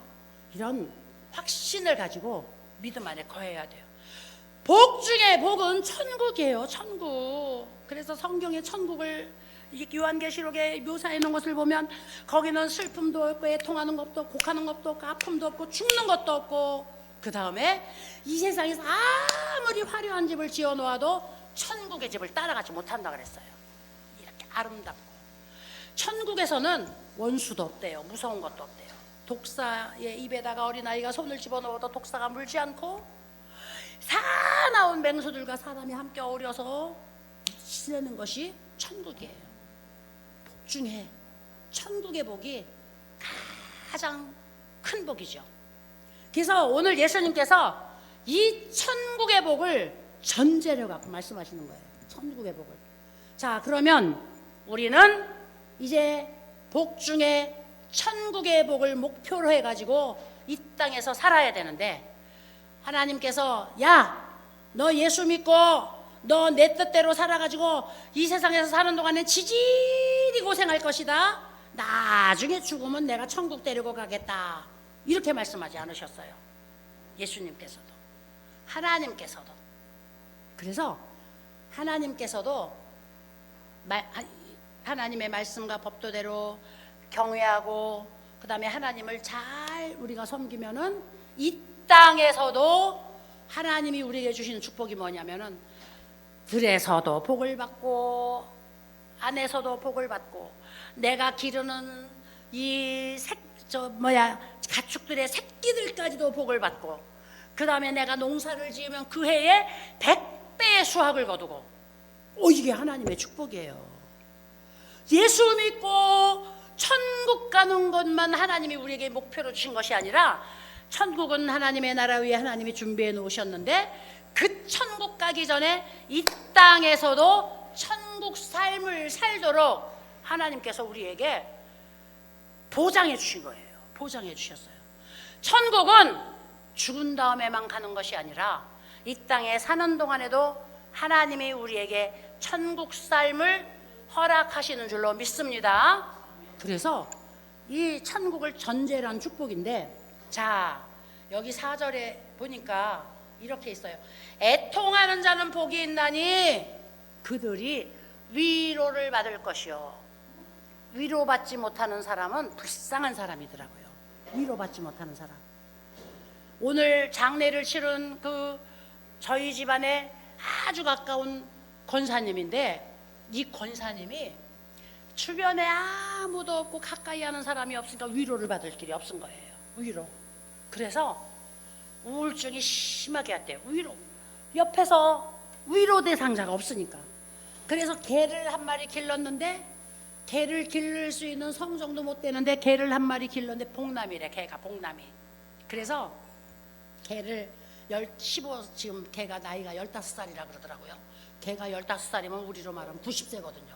이런 확신을 가지고 믿음 안에 거해야 돼요. 복 중에 복은 천국이에요. 천국. 그래서 성경에 천국을 이 요한계시록에 묘사해 놓은 것을 보면 거기는 슬픔도 없고 애통하는 것도 없고 곡하는 것도 없고 아픔도 없고 죽는 것도 없고, 그 다음에 이 세상에서 아무리 화려한 집을 지어 놓아도 천국의 집을 따라가지 못한다 그랬어요. 이렇게 아름답고, 천국에서는 원수도 없대요. 무서운 것도 없대요. 독사의 입에다가 어린아이가 손을 집어넣어도 독사가 물지 않고, 사나운 맹수들과 사람이 함께 어울려서 지내는 것이 천국이에요. 복 중에 천국의 복이 가장 큰 복이죠. 그래서 오늘 예수님께서 이 천국의 복을 전제로 갖고 말씀하시는 거예요. 천국의 복을. 자, 그러면 우리는 이제 복 중에 천국의 복을 목표로 해가지고 이 땅에서 살아야 되는데, 하나님께서 야, 너 예수 믿고 너 내 뜻대로 살아가지고 이 세상에서 사는 동안에 지질이 고생할 것이다. 나중에 죽으면 내가 천국 데리고 가겠다. 이렇게 말씀하지 않으셨어요. 예수님께서도, 하나님께서도. 그래서 하나님께서도 하나님의 말씀과 법도대로 경외하고, 그 다음에 하나님을 잘 우리가 섬기면은 이 땅에서도 하나님이 우리에게 주시는 축복이 뭐냐면은, 들에서도 복을 받고 안에서도 복을 받고, 내가 기르는 이 가축들의 새끼들까지도 복을 받고, 그 다음에 내가 농사를 지으면 그 해에 100배의 수확을 거두고. 이게 하나님의 축복이에요. 예수 믿고 천국 가는 것만 하나님이 우리에게 목표로 주신 것이 아니라, 천국은 하나님의 나라 위에 하나님이 준비해 놓으셨는데, 그 천국 가기 전에 이 땅에서도 천국 삶을 살도록 하나님께서 우리에게 보장해 주신 거예요. 보장해 주셨어요. 천국은 죽은 다음에만 가는 것이 아니라 이 땅에 사는 동안에도 하나님이 우리에게 천국 삶을 허락하시는 줄로 믿습니다. 그래서 이 천국을 전제로 한 축복인데, 자, 여기 4절에 보니까 이렇게 있어요. 애통하는 자는 복이 있나니 그들이 위로를 받을 것이요. 위로받지 못하는 사람은 불쌍한 사람이더라고요. 위로받지 못하는 사람. 오늘 장례를 치른 저희 집안에 아주 가까운 권사님인데, 이 권사님이 주변에 아무도 없고 가까이 하는 사람이 없으니까 위로를 받을 길이 없은 거예요. 위로. 그래서 우울증이 심하게 왔대요. 위로. 옆에서 위로 대상자가 없으니까. 그래서 개를 한 마리 길렀는데, 개를 기를 수 있는 성정도 못 되는데 개를 한 마리 길렀는데 복남이래. 개가 복남이. 그래서 개를 15, 지금 개가 나이가 15살이라 그러더라고요. 개가 15살이면 우리로 말하면 90세거든요.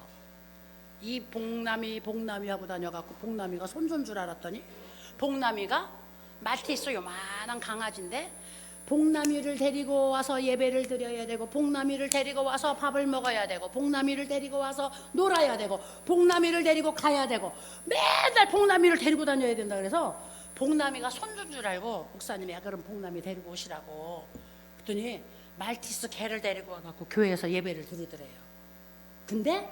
이 복남이 하고 다녀갖고, 복남이가 손주인 줄 알았더니 복남이가 말티스 요만한 강아지인데, 복남이를 데리고 와서 예배를 드려야 되고, 복남이를 데리고 와서 밥을 먹어야 되고, 복남이를 데리고 와서 놀아야 되고, 복남이를 데리고 가야 되고, 맨날 복남이를 데리고 다녀야 된다. 그래서 복남이가 손주인 줄 알고 목사님이 그럼 복남이 데리고 오시라고 그랬더니 말티스 개를 데리고 와갖고 교회에서 예배를 드리더래요. 근데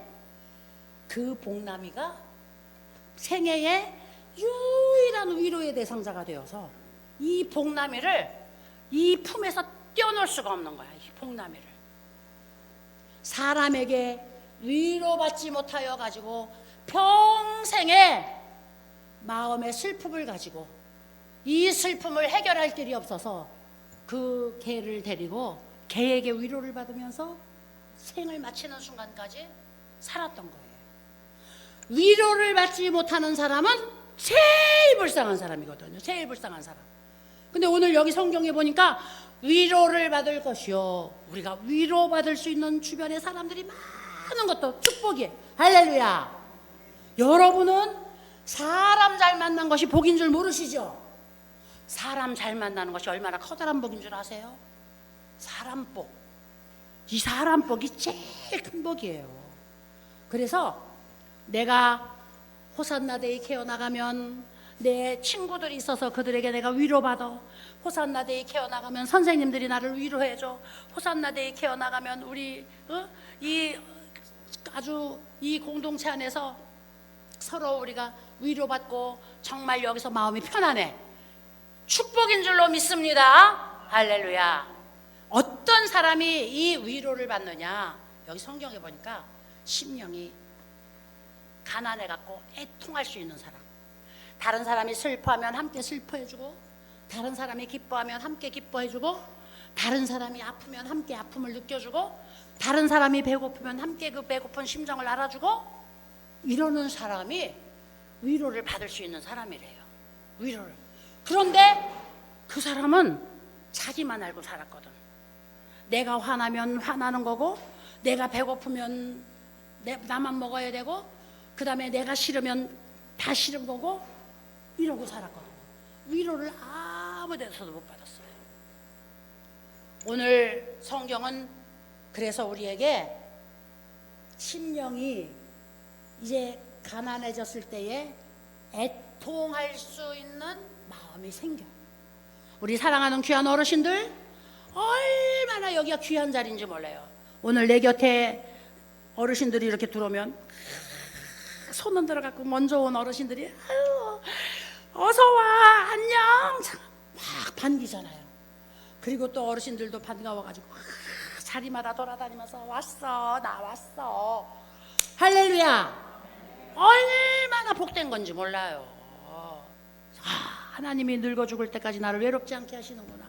그 복남이가 생애에 유일한 위로의 대상자가 되어서 이 복남이를 이 품에서 떼어놓을 수가 없는 거야. 이 복남이를 사람에게 위로받지 못하여 가지고 평생에 마음의 슬픔을 가지고 이 슬픔을 해결할 길이 없어서 그 개를 데리고 개에게 위로를 받으면서 생을 마치는 순간까지 살았던 거예요. 위로를 받지 못하는 사람은 제일 불쌍한 사람이거든요. 제일 불쌍한 사람. 근데 오늘 여기 성경에 보니까 위로를 받을 것이요, 우리가 위로받을 수 있는 주변에 사람들이 많은 것도 축복이에요. 할렐루야. 여러분은 사람 잘 만난 것이 복인 줄 모르시죠? 사람 잘 만나는 것이 얼마나 커다란 복인 줄 아세요? 사람 복. 이 사람 복이 제일 큰 복이에요. 그래서 내가 호산나데이 케어 나가면 내 친구들이 있어서 그들에게 내가 위로받아. 호산나데이 케어 나가면 선생님들이 나를 위로해줘. 호산나데이 케어 나가면 우리 이 아주 이 공동체 안에서 서로 우리가 위로받고 정말 여기서 마음이 편안해. 축복인 줄로 믿습니다. 할렐루야. 어떤 사람이 이 위로를 받느냐? 여기 성경에 보니까 심령이 가난해갖고 애통할 수 있는 사람. 다른 사람이 슬퍼하면 함께 슬퍼해주고, 다른 사람이 기뻐하면 함께 기뻐해주고, 다른 사람이 아프면 함께 아픔을 느껴주고, 다른 사람이 배고프면 함께 그 배고픈 심정을 알아주고, 이러는 사람이 위로를 받을 수 있는 사람이래요. 위로를. 그런데 그 사람은 자기만 알고 살았거든. 내가 화나면 화나는 거고, 내가 배고프면 나만 먹어야 되고, 그 다음에 내가 싫으면 다 싫은 거고, 이러고 살았거든. 위로를 아무 데서도 못 받았어요. 오늘 성경은 그래서 우리에게 심령이 이제 가난해졌을 때에 애통할 수 있는 마음이 생겨. 우리 사랑하는 귀한 어르신들, 얼마나 여기가 귀한 자리인지 몰라요. 오늘 내 곁에 어르신들이 이렇게 들어오면 손 흔들어 갖고 먼저 온 어르신들이 아유, 어서 와, 안녕, 막 반기잖아요. 그리고 또 어르신들도 반가워가지고 자리마다 돌아다니면서 왔어, 나 왔어. 할렐루야. 얼마나 복된 건지 몰라요. 하나님이 늙어 죽을 때까지 나를 외롭지 않게 하시는구나.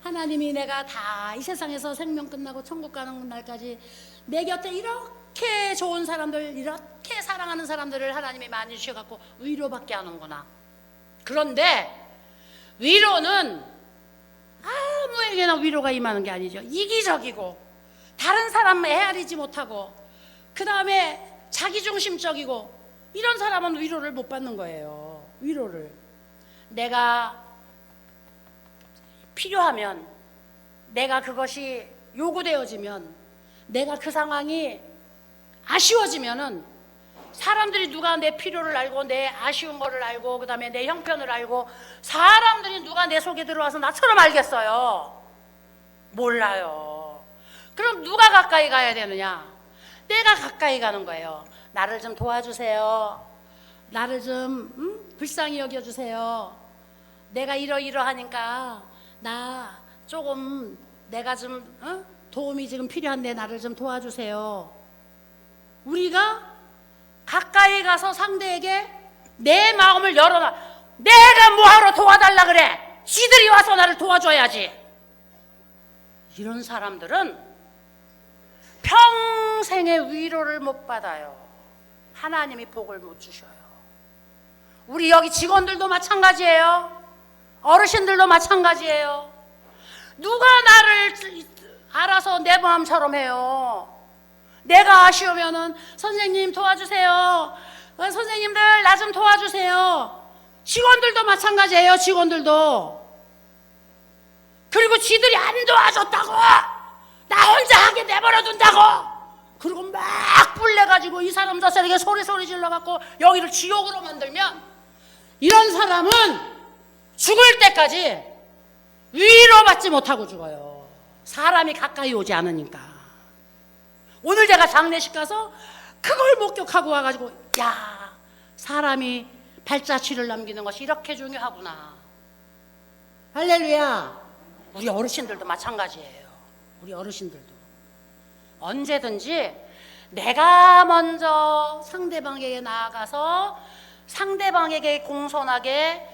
하나님이 내가 다 이 세상에서 생명 끝나고 천국 가는 날까지 내 곁에 이렇게 좋은 사람들, 이렇게 사랑하는 사람들을 하나님이 많이 주셔갖고 위로받게 하는구나. 그런데 위로는 아무에게나 위로가 임하는 게 아니죠. 이기적이고, 다른 사람 헤아리지 못하고, 그 다음에 자기중심적이고, 이런 사람은 위로를 못 받는 거예요. 위로를. 내가 필요하면, 내가 그것이 요구되어지면, 내가 그 상황이 아쉬워지면은 사람들이 누가 내 필요를 알고, 내 아쉬운 거를 알고, 그 다음에 내 형편을 알고, 사람들이 누가 내 속에 들어와서 나처럼 알겠어요? 몰라요. 그럼 누가 가까이 가야 되느냐? 내가 가까이 가는 거예요. 나를 좀 도와주세요. 나를 좀 불쌍히 여겨주세요. 내가 이러이러하니까 나 조금, 내가 좀 도움이 지금 필요한데 나를 좀 도와주세요. 우리가 가까이 가서 상대에게 내 마음을 열어놔. 내가 뭐하러 도와달라 그래? 지들이 와서 나를 도와줘야지. 이런 사람들은 평생의 위로를 못 받아요. 하나님이 복을 못 주셔요. 우리 여기 직원들도 마찬가지예요. 어르신들도 마찬가지예요. 누가 나를 알아서 내 마음처럼 해요? 내가 아쉬우면은 선생님 도와주세요. 선생님들 나 좀 도와주세요. 직원들도 마찬가지예요. 직원들도. 그리고 지들이 안 도와줬다고 나 혼자 하게 내버려 둔다고, 그리고 막 뿔내가지고 이 사람 저 사람에게 소리 질러갖고 여기를 지옥으로 만들면, 이런 사람은 죽을 때까지 위로받지 못하고 죽어요. 사람이 가까이 오지 않으니까. 오늘 제가 장례식 가서 그걸 목격하고 와가지고, 야, 사람이 발자취를 남기는 것이 이렇게 중요하구나. 할렐루야. 우리 어르신들도 마찬가지예요. 우리 어르신들도 언제든지 내가 먼저 상대방에게 나아가서 상대방에게 공손하게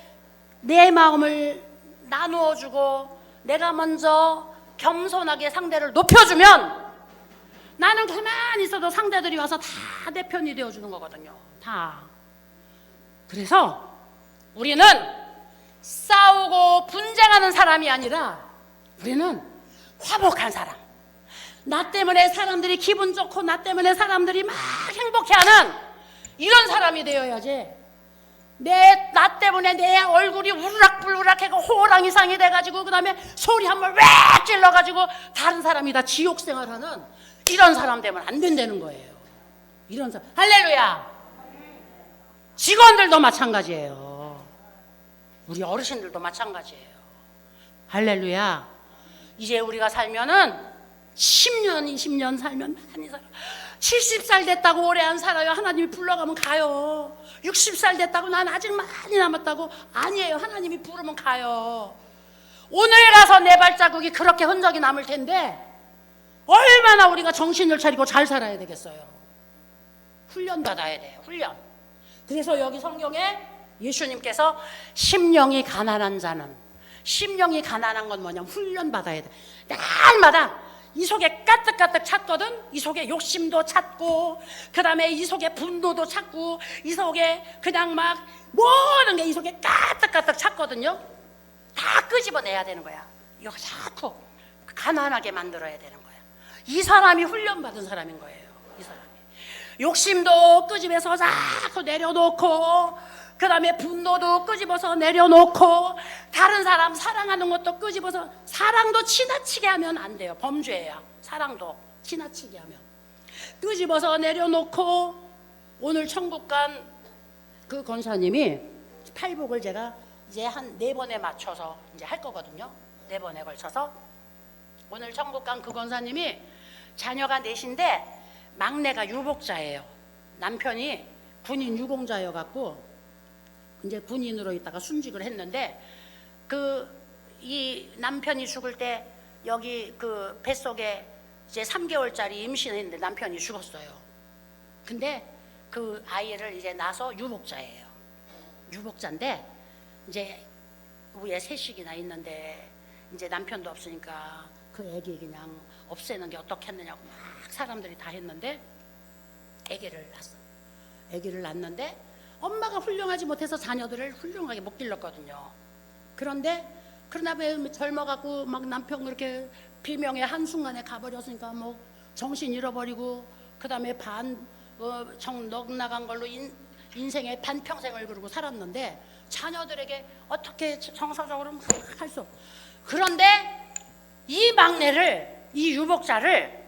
내 마음을 나누어주고, 내가 먼저 겸손하게 상대를 높여주면, 나는 가만히 있어도 상대들이 와서 다 내 편이 되어주는 거거든요. 다. 그래서 우리는 싸우고 분쟁하는 사람이 아니라, 우리는 화목한 사람. 나 때문에 사람들이 기분 좋고, 나 때문에 사람들이 막 행복해하는 이런 사람이 되어야지. 나 때문에 내 얼굴이 우르락불르락해고 호랑이상이 돼가지고, 그 다음에 소리 한번 왜 찔러가지고 다른 사람이 다 지옥 생활하는 이런 사람 되면 안 된다는 거예요. 이런 사람. 할렐루야. 직원들도 마찬가지예요. 우리 어르신들도 마찬가지예요. 할렐루야. 이제 우리가 살면은 10년, 20년 살면 많이 살아. 70살 됐다고 오래 안 살아요. 하나님이 불러가면 가요. 60살 됐다고 난 아직 많이 남았다고, 아니에요. 하나님이 부르면 가요. 오늘 가서 내 발자국이 그렇게 흔적이 남을 텐데 얼마나 우리가 정신을 차리고 잘 살아야 되겠어요. 훈련 받아야 돼요. 훈련. 그래서 여기 성경에 예수님께서 심령이 가난한 자는, 심령이 가난한 건 뭐냐면 훈련 받아야 돼. 날마다 이 속에 까뜩까뜩 찼거든. 이 속에 욕심도 찼고, 그 다음에 이 속에 분노도 찼고, 이 속에 그냥 막 모든 게 이 속에 까뜩까뜩 찼거든요. 다 끄집어내야 되는 거야. 이거 자꾸 가난하게 만들어야 되는 거야. 이 사람이 훈련받은 사람인 거예요. 이 사람이 욕심도 끄집어서 자꾸 내려놓고, 그 다음에 분노도 끄집어서 내려놓고, 다른 사람 사랑하는 것도 끄집어서, 사랑도 지나치게 하면 안 돼요. 범죄야. 사랑도 지나치게 하면 끄집어서 내려놓고. 오늘 천국 간 그 권사님이 팔복을 제가 이제 한 4번에 맞춰서 이제 할 거거든요. 4번에 걸쳐서. 오늘 천국 간 그 권사님이 자녀가 넷인데 막내가 유복자예요. 남편이 군인 유공자여 갖고 이제 군인으로 있다가 순직을 했는데, 이 남편이 죽을 때 여기 그 뱃속에 이제 3개월짜리 임신했는데 남편이 죽었어요. 근데 그 아이를 이제 낳아서 유복자예요. 유복자인데 이제 위에 셋씩이나 있는데 이제 남편도 없으니까 그 애기 그냥 없애는 게 어떻겠느냐고 막 사람들이 다 했는데 애기를 낳았어. 애기를 낳았는데 엄마가 훌륭하지 못해서 자녀들을 훌륭하게 못 길렀거든요. 그러나 왜 젊어갖고 막 남편 그렇게 비명의 한순간에 가버렸으니까 뭐 정신 잃어버리고, 그 다음에 넉나간 걸로 인생의 반평생을 그러고 살았는데 자녀들에게 어떻게 정서적으로 할 수 없고. 그런데 이 막내를, 이 유복자를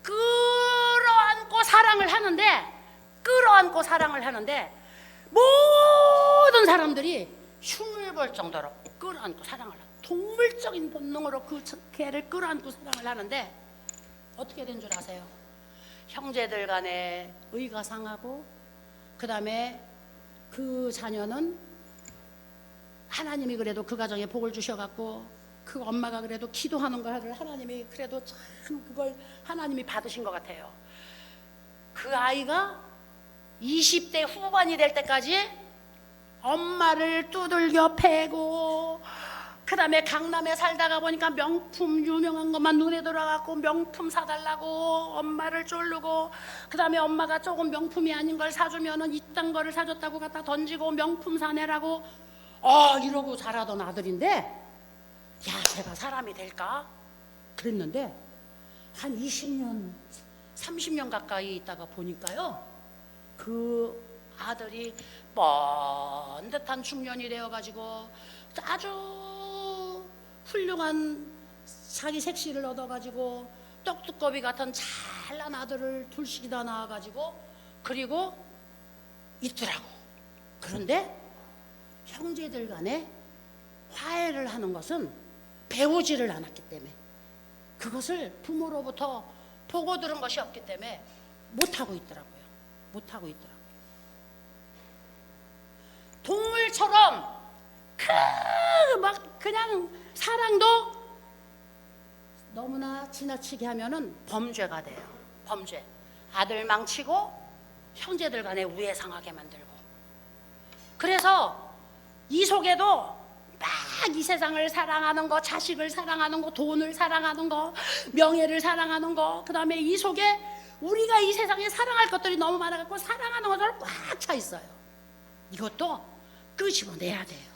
끌어안고 사랑을 하는데 모든 사람들이 흉을 볼 정도로 끌어안고 사랑을 하고, 동물적인 본능으로 그 개를 끌어안고 사랑을 하는데 어떻게 된 줄 아세요? 형제들 간에 의가 상하고, 그 다음에 그 자녀는 하나님이 그래도 그 가정에 복을 주셔갖고, 그 엄마가 그래도 기도하는 거를 하나님이 그래도 참 그걸 하나님이 받으신 것 같아요. 그 아이가 20대 후반이 될 때까지 엄마를 두들겨 패고, 그 다음에 강남에 살다가 보니까 명품 유명한 것만 눈에 들어가고 명품 사달라고 엄마를 쫄르고, 그 다음에 엄마가 조금 명품이 아닌 걸 사주면은 이딴 거를 사줬다고 갖다 던지고 명품 사내라고 이러고 자라던 아들인데, 야, 제가 사람이 될까? 그랬는데 한 20년 30년 가까이 있다가 보니까요, 그 아들이 먼 듯한 중년이 되어가지고 아주 훌륭한 자기 색시를 얻어가지고 떡두꺼비 같은 잘난 아들을 둘씩이나 낳아가지고 그리고 있더라고. 그런데 형제들 간에 화해를 하는 것은 배우지를 않았기 때문에, 그것을 부모로부터 보고 들은 것이 없기 때문에 못하고 있더라고요. 동물처럼 막 그냥 사랑도 너무나 지나치게 하면은 범죄가 돼요. 범죄. 아들 망치고 형제들 간에 우애 상하게 만들고. 그래서 이 속에도 막 이 세상을 사랑하는 거, 자식을 사랑하는 거, 돈을 사랑하는 거, 명예를 사랑하는 거, 그 다음에 이 속에 우리가 이 세상에 사랑할 것들이 너무 많아갖고 사랑하는 것들 꽉 차 있어요. 이것도 끄집어내야 돼요.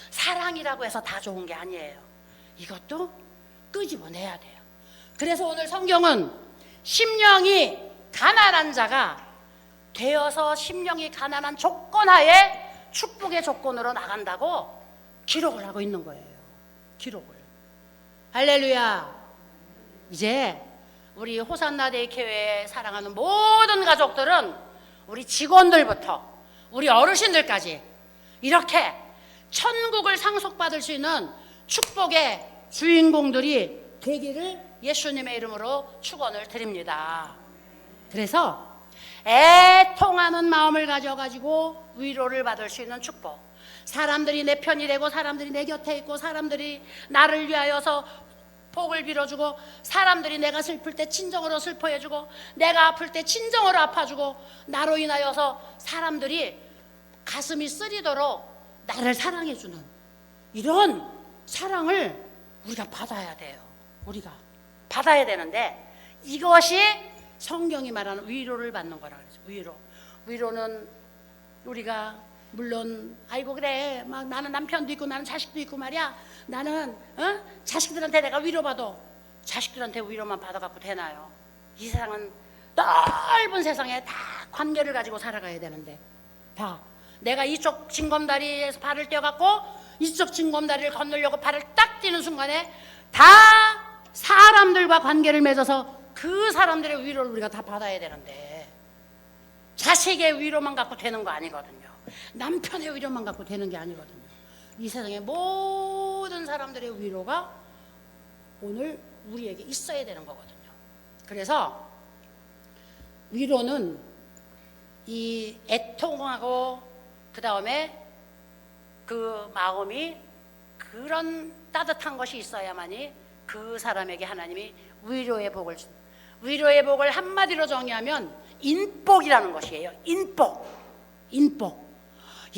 사랑이라고 해서 다 좋은 게 아니에요. 이것도 끄집어내야 돼요. 그래서 오늘 성경은 심령이 가난한 자가 되어서 심령이 가난한 조건하에 축복의 조건으로 나간다고 기록을 하고 있는 거예요. 기록을. 할렐루야. 이제 우리 호산나 데이케어에 사랑하는 모든 가족들은 우리 직원들부터 우리 어르신들까지 이렇게 천국을 상속받을 수 있는 축복의 주인공들이 되기를 예수님의 이름으로 축원을 드립니다. 그래서 애통하는 마음을 가져가지고 위로를 받을 수 있는 축복, 사람들이 내 편이 되고 사람들이 내 곁에 있고 사람들이 나를 위하여서 복을 빌어주고 사람들이 내가 슬플 때 진정으로 슬퍼해주고 내가 아플 때 진정으로 아파주고 나로 인하여서 사람들이 가슴이 쓰리도록 나를 사랑해주는 이런 사랑을 우리가 받아야 돼요. 우리가 받아야 되는데 이것이 성경이 말하는 위로를 받는 거라 그러죠. 위로는 우리가 물론 아이고 그래 막 나는 남편도 있고 나는 자식도 있고 말이야 나는 자식들한테 내가 위로받아. 자식들한테 위로만 받아갖고 되나요? 이 세상은 넓은 세상에 다 관계를 가지고 살아가야 되는데 다 내가 이쪽 징검다리에서 발을 떼어갖고 이쪽 징검다리를 건너려고 발을 딱 떼는 순간에 다 사람들과 관계를 맺어서 그 사람들의 위로를 우리가 다 받아야 되는데 자식의 위로만 갖고 되는 거 아니거든요. 남편의 위로만 갖고 되는 게 아니거든요. 이 세상의 모든 사람들의 위로가 오늘 우리에게 있어야 되는 거거든요. 그래서 위로는 이 애통하고 그 다음에 그 마음이 그런 따뜻한 것이 있어야만이 그 사람에게 하나님이 위로의 복을 줍니다. 위로의 복을 한마디로 정의하면 인복이라는 것이에요. 인복.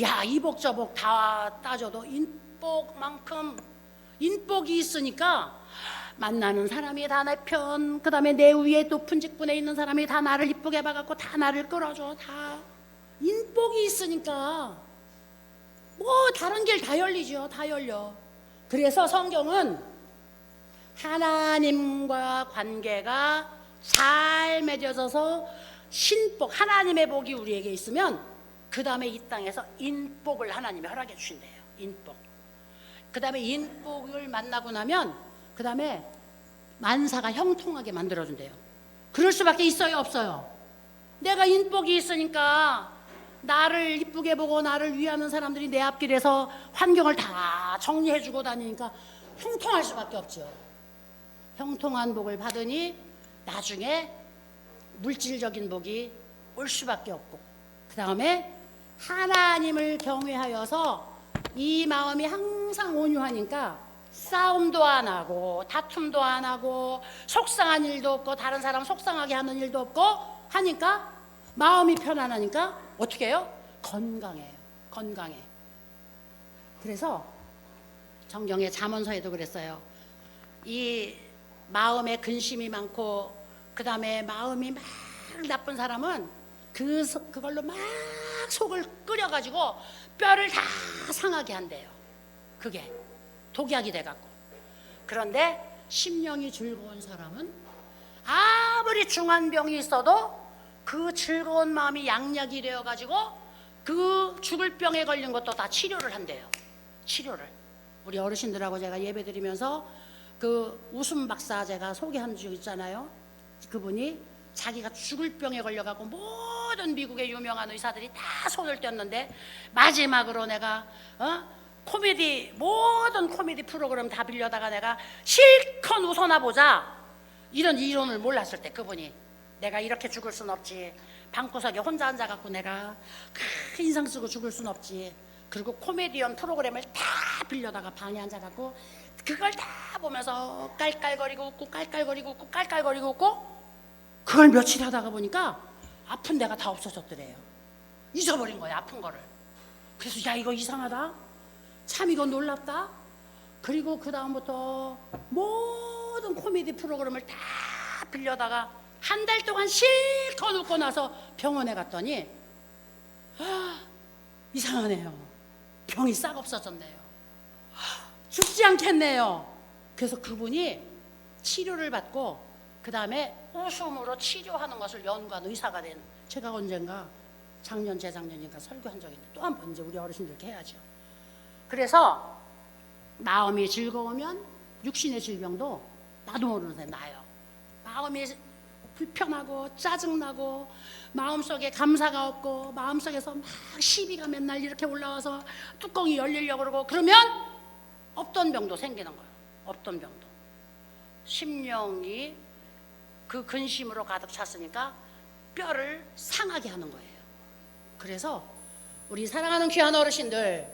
야, 이복 저복 다 따져도 인복만큼 인복이 있으니까 만나는 사람이 다 내 편, 그 다음에 내 위에 높은 직분에 있는 사람이 다 나를 이쁘게 봐갖고 다 나를 끌어줘. 다 인복이 있으니까 뭐 다른 길 다 열리죠. 다 열려. 그래서 성경은 하나님과 관계가 잘 맺어져서 신복, 하나님의 복이 우리에게 있으면 그 다음에 이 땅에서 인복을 하나님이 허락해 주신대요. 인복. 그 다음에 인복을 만나고 나면 그 다음에 만사가 형통하게 만들어준대요. 그럴 수밖에 있어요, 없어요? 내가 인복이 있으니까 나를 이쁘게 보고 나를 위하는 사람들이 내 앞길에서 환경을 다 정리해주고 다니니까 형통할 수밖에 없죠. 형통한 복을 받으니 나중에 물질적인 복이 올 수밖에 없고 그 다음에 하나님을 경외하여서 이 마음이 항상 온유하니까 싸움도 안 하고 다툼도 안 하고 속상한 일도 없고 다른 사람 속상하게 하는 일도 없고 하니까 마음이 편안하니까 어떻게 해요? 건강해요. 건강해. 그래서 성경의 잠언서에도 그랬어요. 이 마음에 근심이 많고 그 다음에 마음이 막 나쁜 사람은 그걸로 막 속을 끓여가지고 뼈를 다 상하게 한대요. 그게 독약이 돼갖고. 그런데 심령이 즐거운 사람은 아무리 중한 병이 있어도 그 즐거운 마음이 양약이 되어가지고 그 죽을 병에 걸린 것도 다 치료를 한대요. 치료를. 우리 어르신들하고 제가 예배 드리면서 그 웃음 박사 제가 소개한 적 있잖아요. 그분이 자기가 죽을 병에 걸려가고 모든 미국의 유명한 의사들이 다 손을 뗐는데 마지막으로 내가 모든 코미디 프로그램 다 빌려다가 내가 실컷 웃어나 보자 이런 이론을 몰랐을 때 그분이 내가 이렇게 죽을 순 없지, 방구석에 혼자 앉아갖고 내가 인상 쓰고 죽을 순 없지, 그리고 코미디언 프로그램을 다 빌려다가 방에 앉아갖고 그걸 다 보면서 깔깔거리고 웃고 깔깔거리고 웃고 깔깔거리고 웃고 그걸 며칠 하다가 보니까 아픈 데가 다 없어졌더래요. 잊어버린 거야, 아픈 거를. 그래서 야, 이거 이상하다, 참 이거 놀랍다. 그리고 그 다음부터 모든 코미디 프로그램을 다 빌려다가 한 달 동안 실컷 웃고 나서 병원에 갔더니 이상하네요. 병이 싹 없어졌네요. 죽지 않겠네요. 그래서 그분이 치료를 받고 그 다음에 웃음으로 치료하는 것을 연구한 의사가 된, 제가 언젠가 작년 재작년인가 설교한 적이 있는데 또 한 번 이제 우리 어르신들께 해야죠. 그래서 마음이 즐거우면 육신의 질병도 나도 모르는 사이에 나요. 마음이 불편하고 짜증나고 마음속에 감사가 없고 마음속에서 막 시비가 맨날 이렇게 올라와서 뚜껑이 열리려고 그러고 그러면 없던 병도 생기는 거예요. 없던 병도. 심령이 그 근심으로 가득 찼으니까 뼈를 상하게 하는 거예요. 그래서 우리 사랑하는 귀한 어르신들,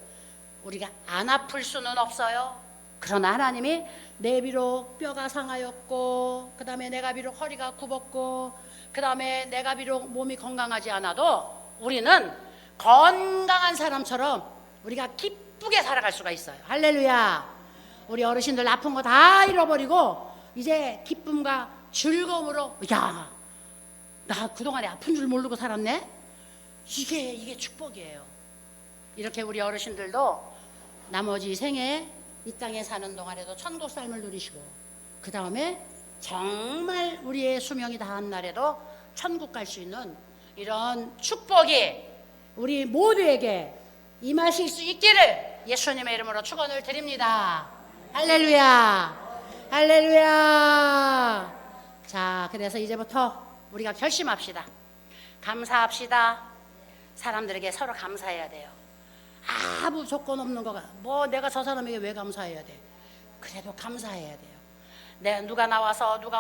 우리가 안 아플 수는 없어요. 그러나 하나님이 내 비록 뼈가 상하였고, 그 다음에 내가 비록 허리가 굽었고, 그 다음에 내가 비록 몸이 건강하지 않아도 우리는 건강한 사람처럼 우리가 기쁘게 살아갈 수가 있어요. 할렐루야. 우리 어르신들 아픈 거 다 잃어버리고 이제 기쁨과 즐거움으로, 야, 나 그동안에 아픈 줄 모르고 살았네. 이게 축복이에요. 이렇게 우리 어르신들도 나머지 생에 이 땅에 사는 동안에도 천국 삶을 누리시고, 그 다음에 정말 우리의 수명이 다한 날에도 천국 갈 수 있는 이런 축복이 우리 모두에게 임하실 수 있기를 예수님의 이름으로 축원을 드립니다. 할렐루야, 할렐루야. 자, 그래서 이제부터 우리가 결심합시다. 감사합시다. 사람들에게 서로 감사해야 돼요. 아무 조건 없는 거가 뭐 내가 저 사람에게 왜 감사해야 돼? 그래도 감사해야 돼요. 누가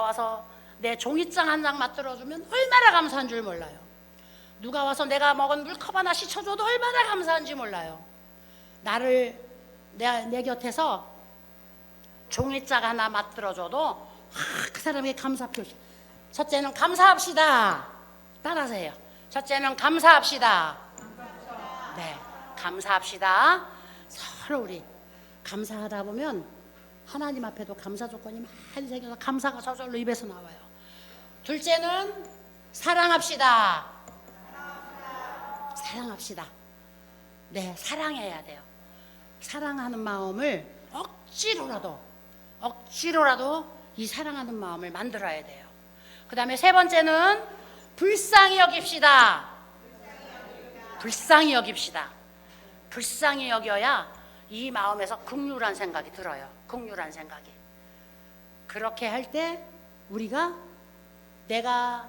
와서 내 종이장 한 장 맞들어주면 얼마나 감사한 줄 몰라요. 누가 와서 내가 먹은 물컵 하나 씻어줘도 얼마나 감사한지 몰라요. 나를 내 곁에서 종이장 하나 맞들어줘도 그 사람에게 감사 표시. 첫째는 감사합시다. 따라서 해요. 첫째는 감사합시다. 네, 감사합시다. 서로 우리 감사하다 보면 하나님 앞에도 감사 조건이 많이 생겨서 감사가 저절로 입에서 나와요. 둘째는 사랑합시다. 사랑합시다. 네, 사랑해야 돼요. 사랑하는 마음을 억지로라도 이 사랑하는 마음을 만들어야 돼요. 그 다음에 세 번째는 불쌍히 여깁시다. 불쌍히 여깁시다. 불쌍히 여겨야 이 마음에서 긍휼한 생각이 들어요. 긍휼한 생각이. 그렇게 할 때 우리가 내가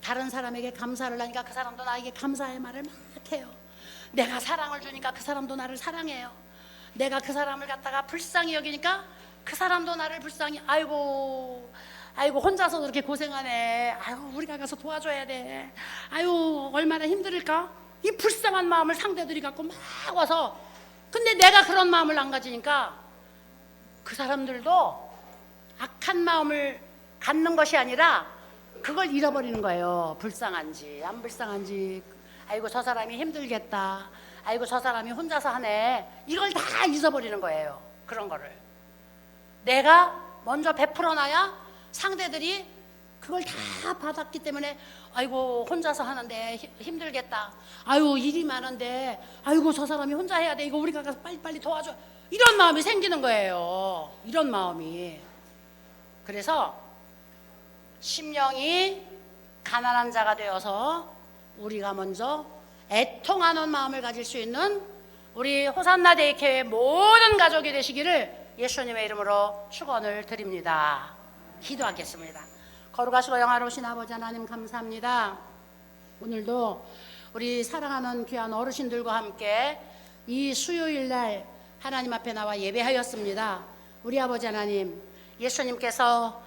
다른 사람에게 감사를 하니까 그 사람도 나에게 감사의 말을 막 해요. 내가 사랑을 주니까 그 사람도 나를 사랑해요. 내가 그 사람을 갖다가 불쌍히 여기니까 그 사람도 나를 불쌍히, 아이고 혼자서 그렇게 고생하네. 아이고 우리가 가서 도와줘야 돼. 아이고 얼마나 힘들을까. 이 불쌍한 마음을 상대들이 갖고 막 와서, 근데 내가 그런 마음을 안 가지니까 그 사람들도 악한 마음을 갖는 것이 아니라 그걸 잃어버리는 거예요. 불쌍한지 안 불쌍한지. 아이고 저 사람이 힘들겠다. 아이고 저 사람이 혼자서 하네. 이걸 다 잊어버리는 거예요. 그런 거를 내가 먼저 베풀어놔야 상대들이 그걸 다 받았기 때문에, 아이고 혼자서 하는데 힘들겠다. 아이고 일이 많은데 아이고 저 사람이 혼자 해야 돼. 이거 우리가 가서 빨리빨리 도와줘. 이런 마음이 생기는 거예요. 이런 마음이. 그래서 심령이 가난한 자가 되어서 우리가 먼저 애통하는 마음을 가질 수 있는 우리 호산나 대교회 모든 가족이 되시기를 예수님의 이름으로 축원을 드립니다. 기도하겠습니다. 거룩하시고 영화로우신 아버지 하나님 감사합니다. 오늘도 우리 사랑하는 귀한 어르신들과 함께 이 수요일 날 하나님 앞에 나와 예배하였습니다. 우리 아버지 하나님, 예수님께서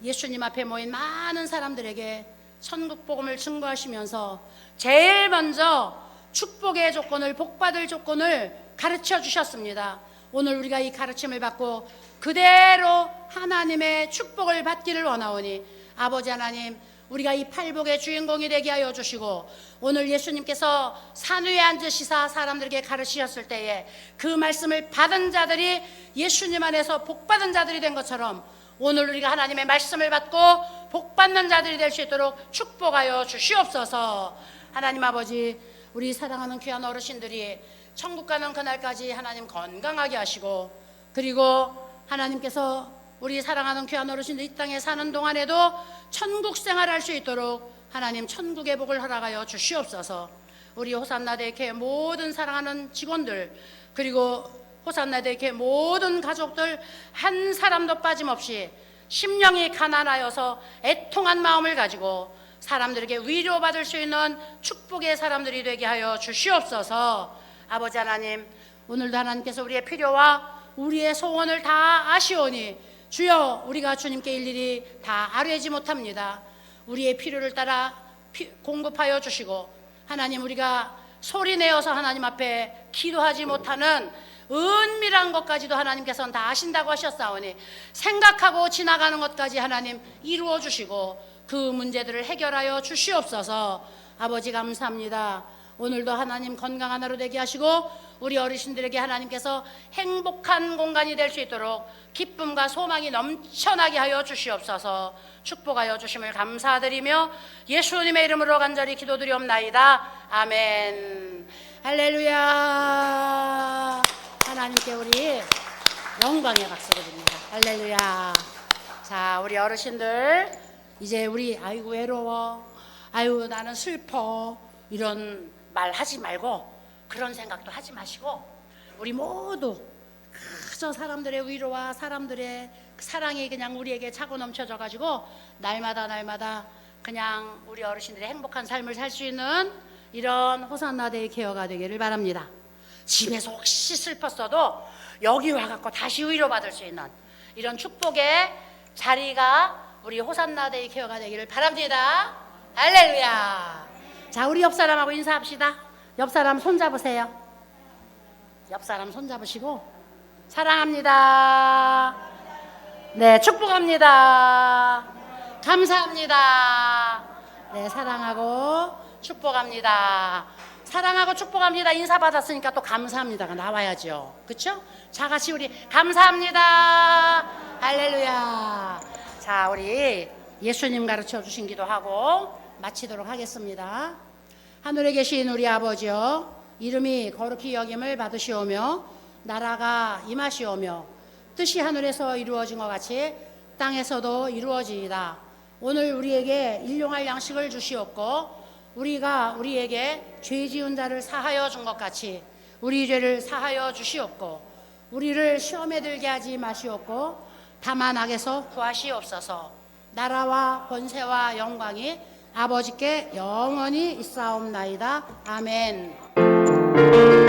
예수님 앞에 모인 많은 사람들에게 천국 복음을 증거하시면서 제일 먼저 축복의 조건을, 복받을 조건을 가르쳐 주셨습니다. 오늘 우리가 이 가르침을 받고 그대로 하나님의 축복을 받기를 원하오니 아버지 하나님, 우리가 이 팔복의 주인공이 되게 하여 주시고, 오늘 예수님께서 산 위에 앉으시사 사람들에게 가르치셨을 때에 그 말씀을 받은 자들이 예수님 안에서 복받은 자들이 된 것처럼 오늘 우리가 하나님의 말씀을 받고 복받는 자들이 될 수 있도록 축복하여 주시옵소서. 하나님 아버지, 우리 사랑하는 귀한 어르신들이 천국 가는 그날까지 하나님 건강하게 하시고, 그리고 하나님께서 우리 사랑하는 귀한 어르신들 이 땅에 사는 동안에도 천국 생활할 수 있도록 하나님 천국의 복을 허락하여 주시옵소서. 우리 호산나 대교회 모든 사랑하는 직원들, 그리고 호산나 대교회 모든 가족들 한 사람도 빠짐없이 심령이 가난하여서 애통한 마음을 가지고 사람들에게 위로받을 수 있는 축복의 사람들이 되게 하여 주시옵소서. 아버지 하나님, 오늘도 하나님께서 우리의 필요와 우리의 소원을 다 아시오니 주여, 우리가 주님께 일일이 다 아뢰지 못합니다. 우리의 필요를 따라 공급하여 주시고, 하나님, 우리가 소리내어서 하나님 앞에 기도하지 못하는 은밀한 것까지도 하나님께서는 다 아신다고 하셨사오니, 생각하고 지나가는 것까지 하나님 이루어 주시고 그 문제들을 해결하여 주시옵소서. 아버지, 감사합니다. 오늘도 하나님 건강한 하루 되게 하시고 우리 어르신들에게 하나님께서 행복한 공간이 될 수 있도록 기쁨과 소망이 넘쳐나게 하여 주시옵소서. 축복하여 주심을 감사드리며 예수님의 이름으로 간절히 기도드리옵나이다. 아멘. 할렐루야. 하나님께 우리 영광의 박수를 드립니다. 할렐루야. 자, 우리 어르신들, 이제 우리 아이고 외로워, 아유 나는 슬퍼, 이런 말 하지 말고, 그런 생각도 하지 마시고, 우리 모두 그저 사람들의 위로와 사람들의 사랑이 그냥 우리에게 차고 넘쳐져 가지고 날마다 그냥 우리 어르신들의 행복한 삶을 살 수 있는 이런 호산나 데이 케어가 되기를 바랍니다. 집에서 혹시 슬펐어도 여기 와갖고 다시 위로받을 수 있는 이런 축복의 자리가 우리 호산나 데이 케어가 되기를 바랍니다. 할렐루야. 자, 우리 옆 사람하고 인사합시다. 옆 사람 손 잡으세요. 옆 사람 손 잡으시고 사랑합니다. 네, 축복합니다. 감사합니다. 네, 사랑하고 축복합니다. 사랑하고 축복합니다. 인사 받았으니까 또 감사합니다가 나와야죠. 그렇죠? 자, 같이 우리 감사합니다. 할렐루야. 자, 우리 예수님 가르쳐 주신 기도하고 마치도록 하겠습니다. 하늘에 계신 우리 아버지여, 이름이 거룩히 여김을 받으시오며 나라가 임하시오며 뜻이 하늘에서 이루어진 것 같이 땅에서도 이루어지이다. 오늘 우리에게 일용할 양식을 주시옵고 우리가 우리에게 죄 지은 자를 사하여 준 것 같이 우리 죄를 사하여 주시옵고 우리를 시험에 들게 하지 마시옵고 다만 악에서 구하시옵소서. 나라와 권세와 영광이 아버지께 영원히 있사옵나이다. 아멘.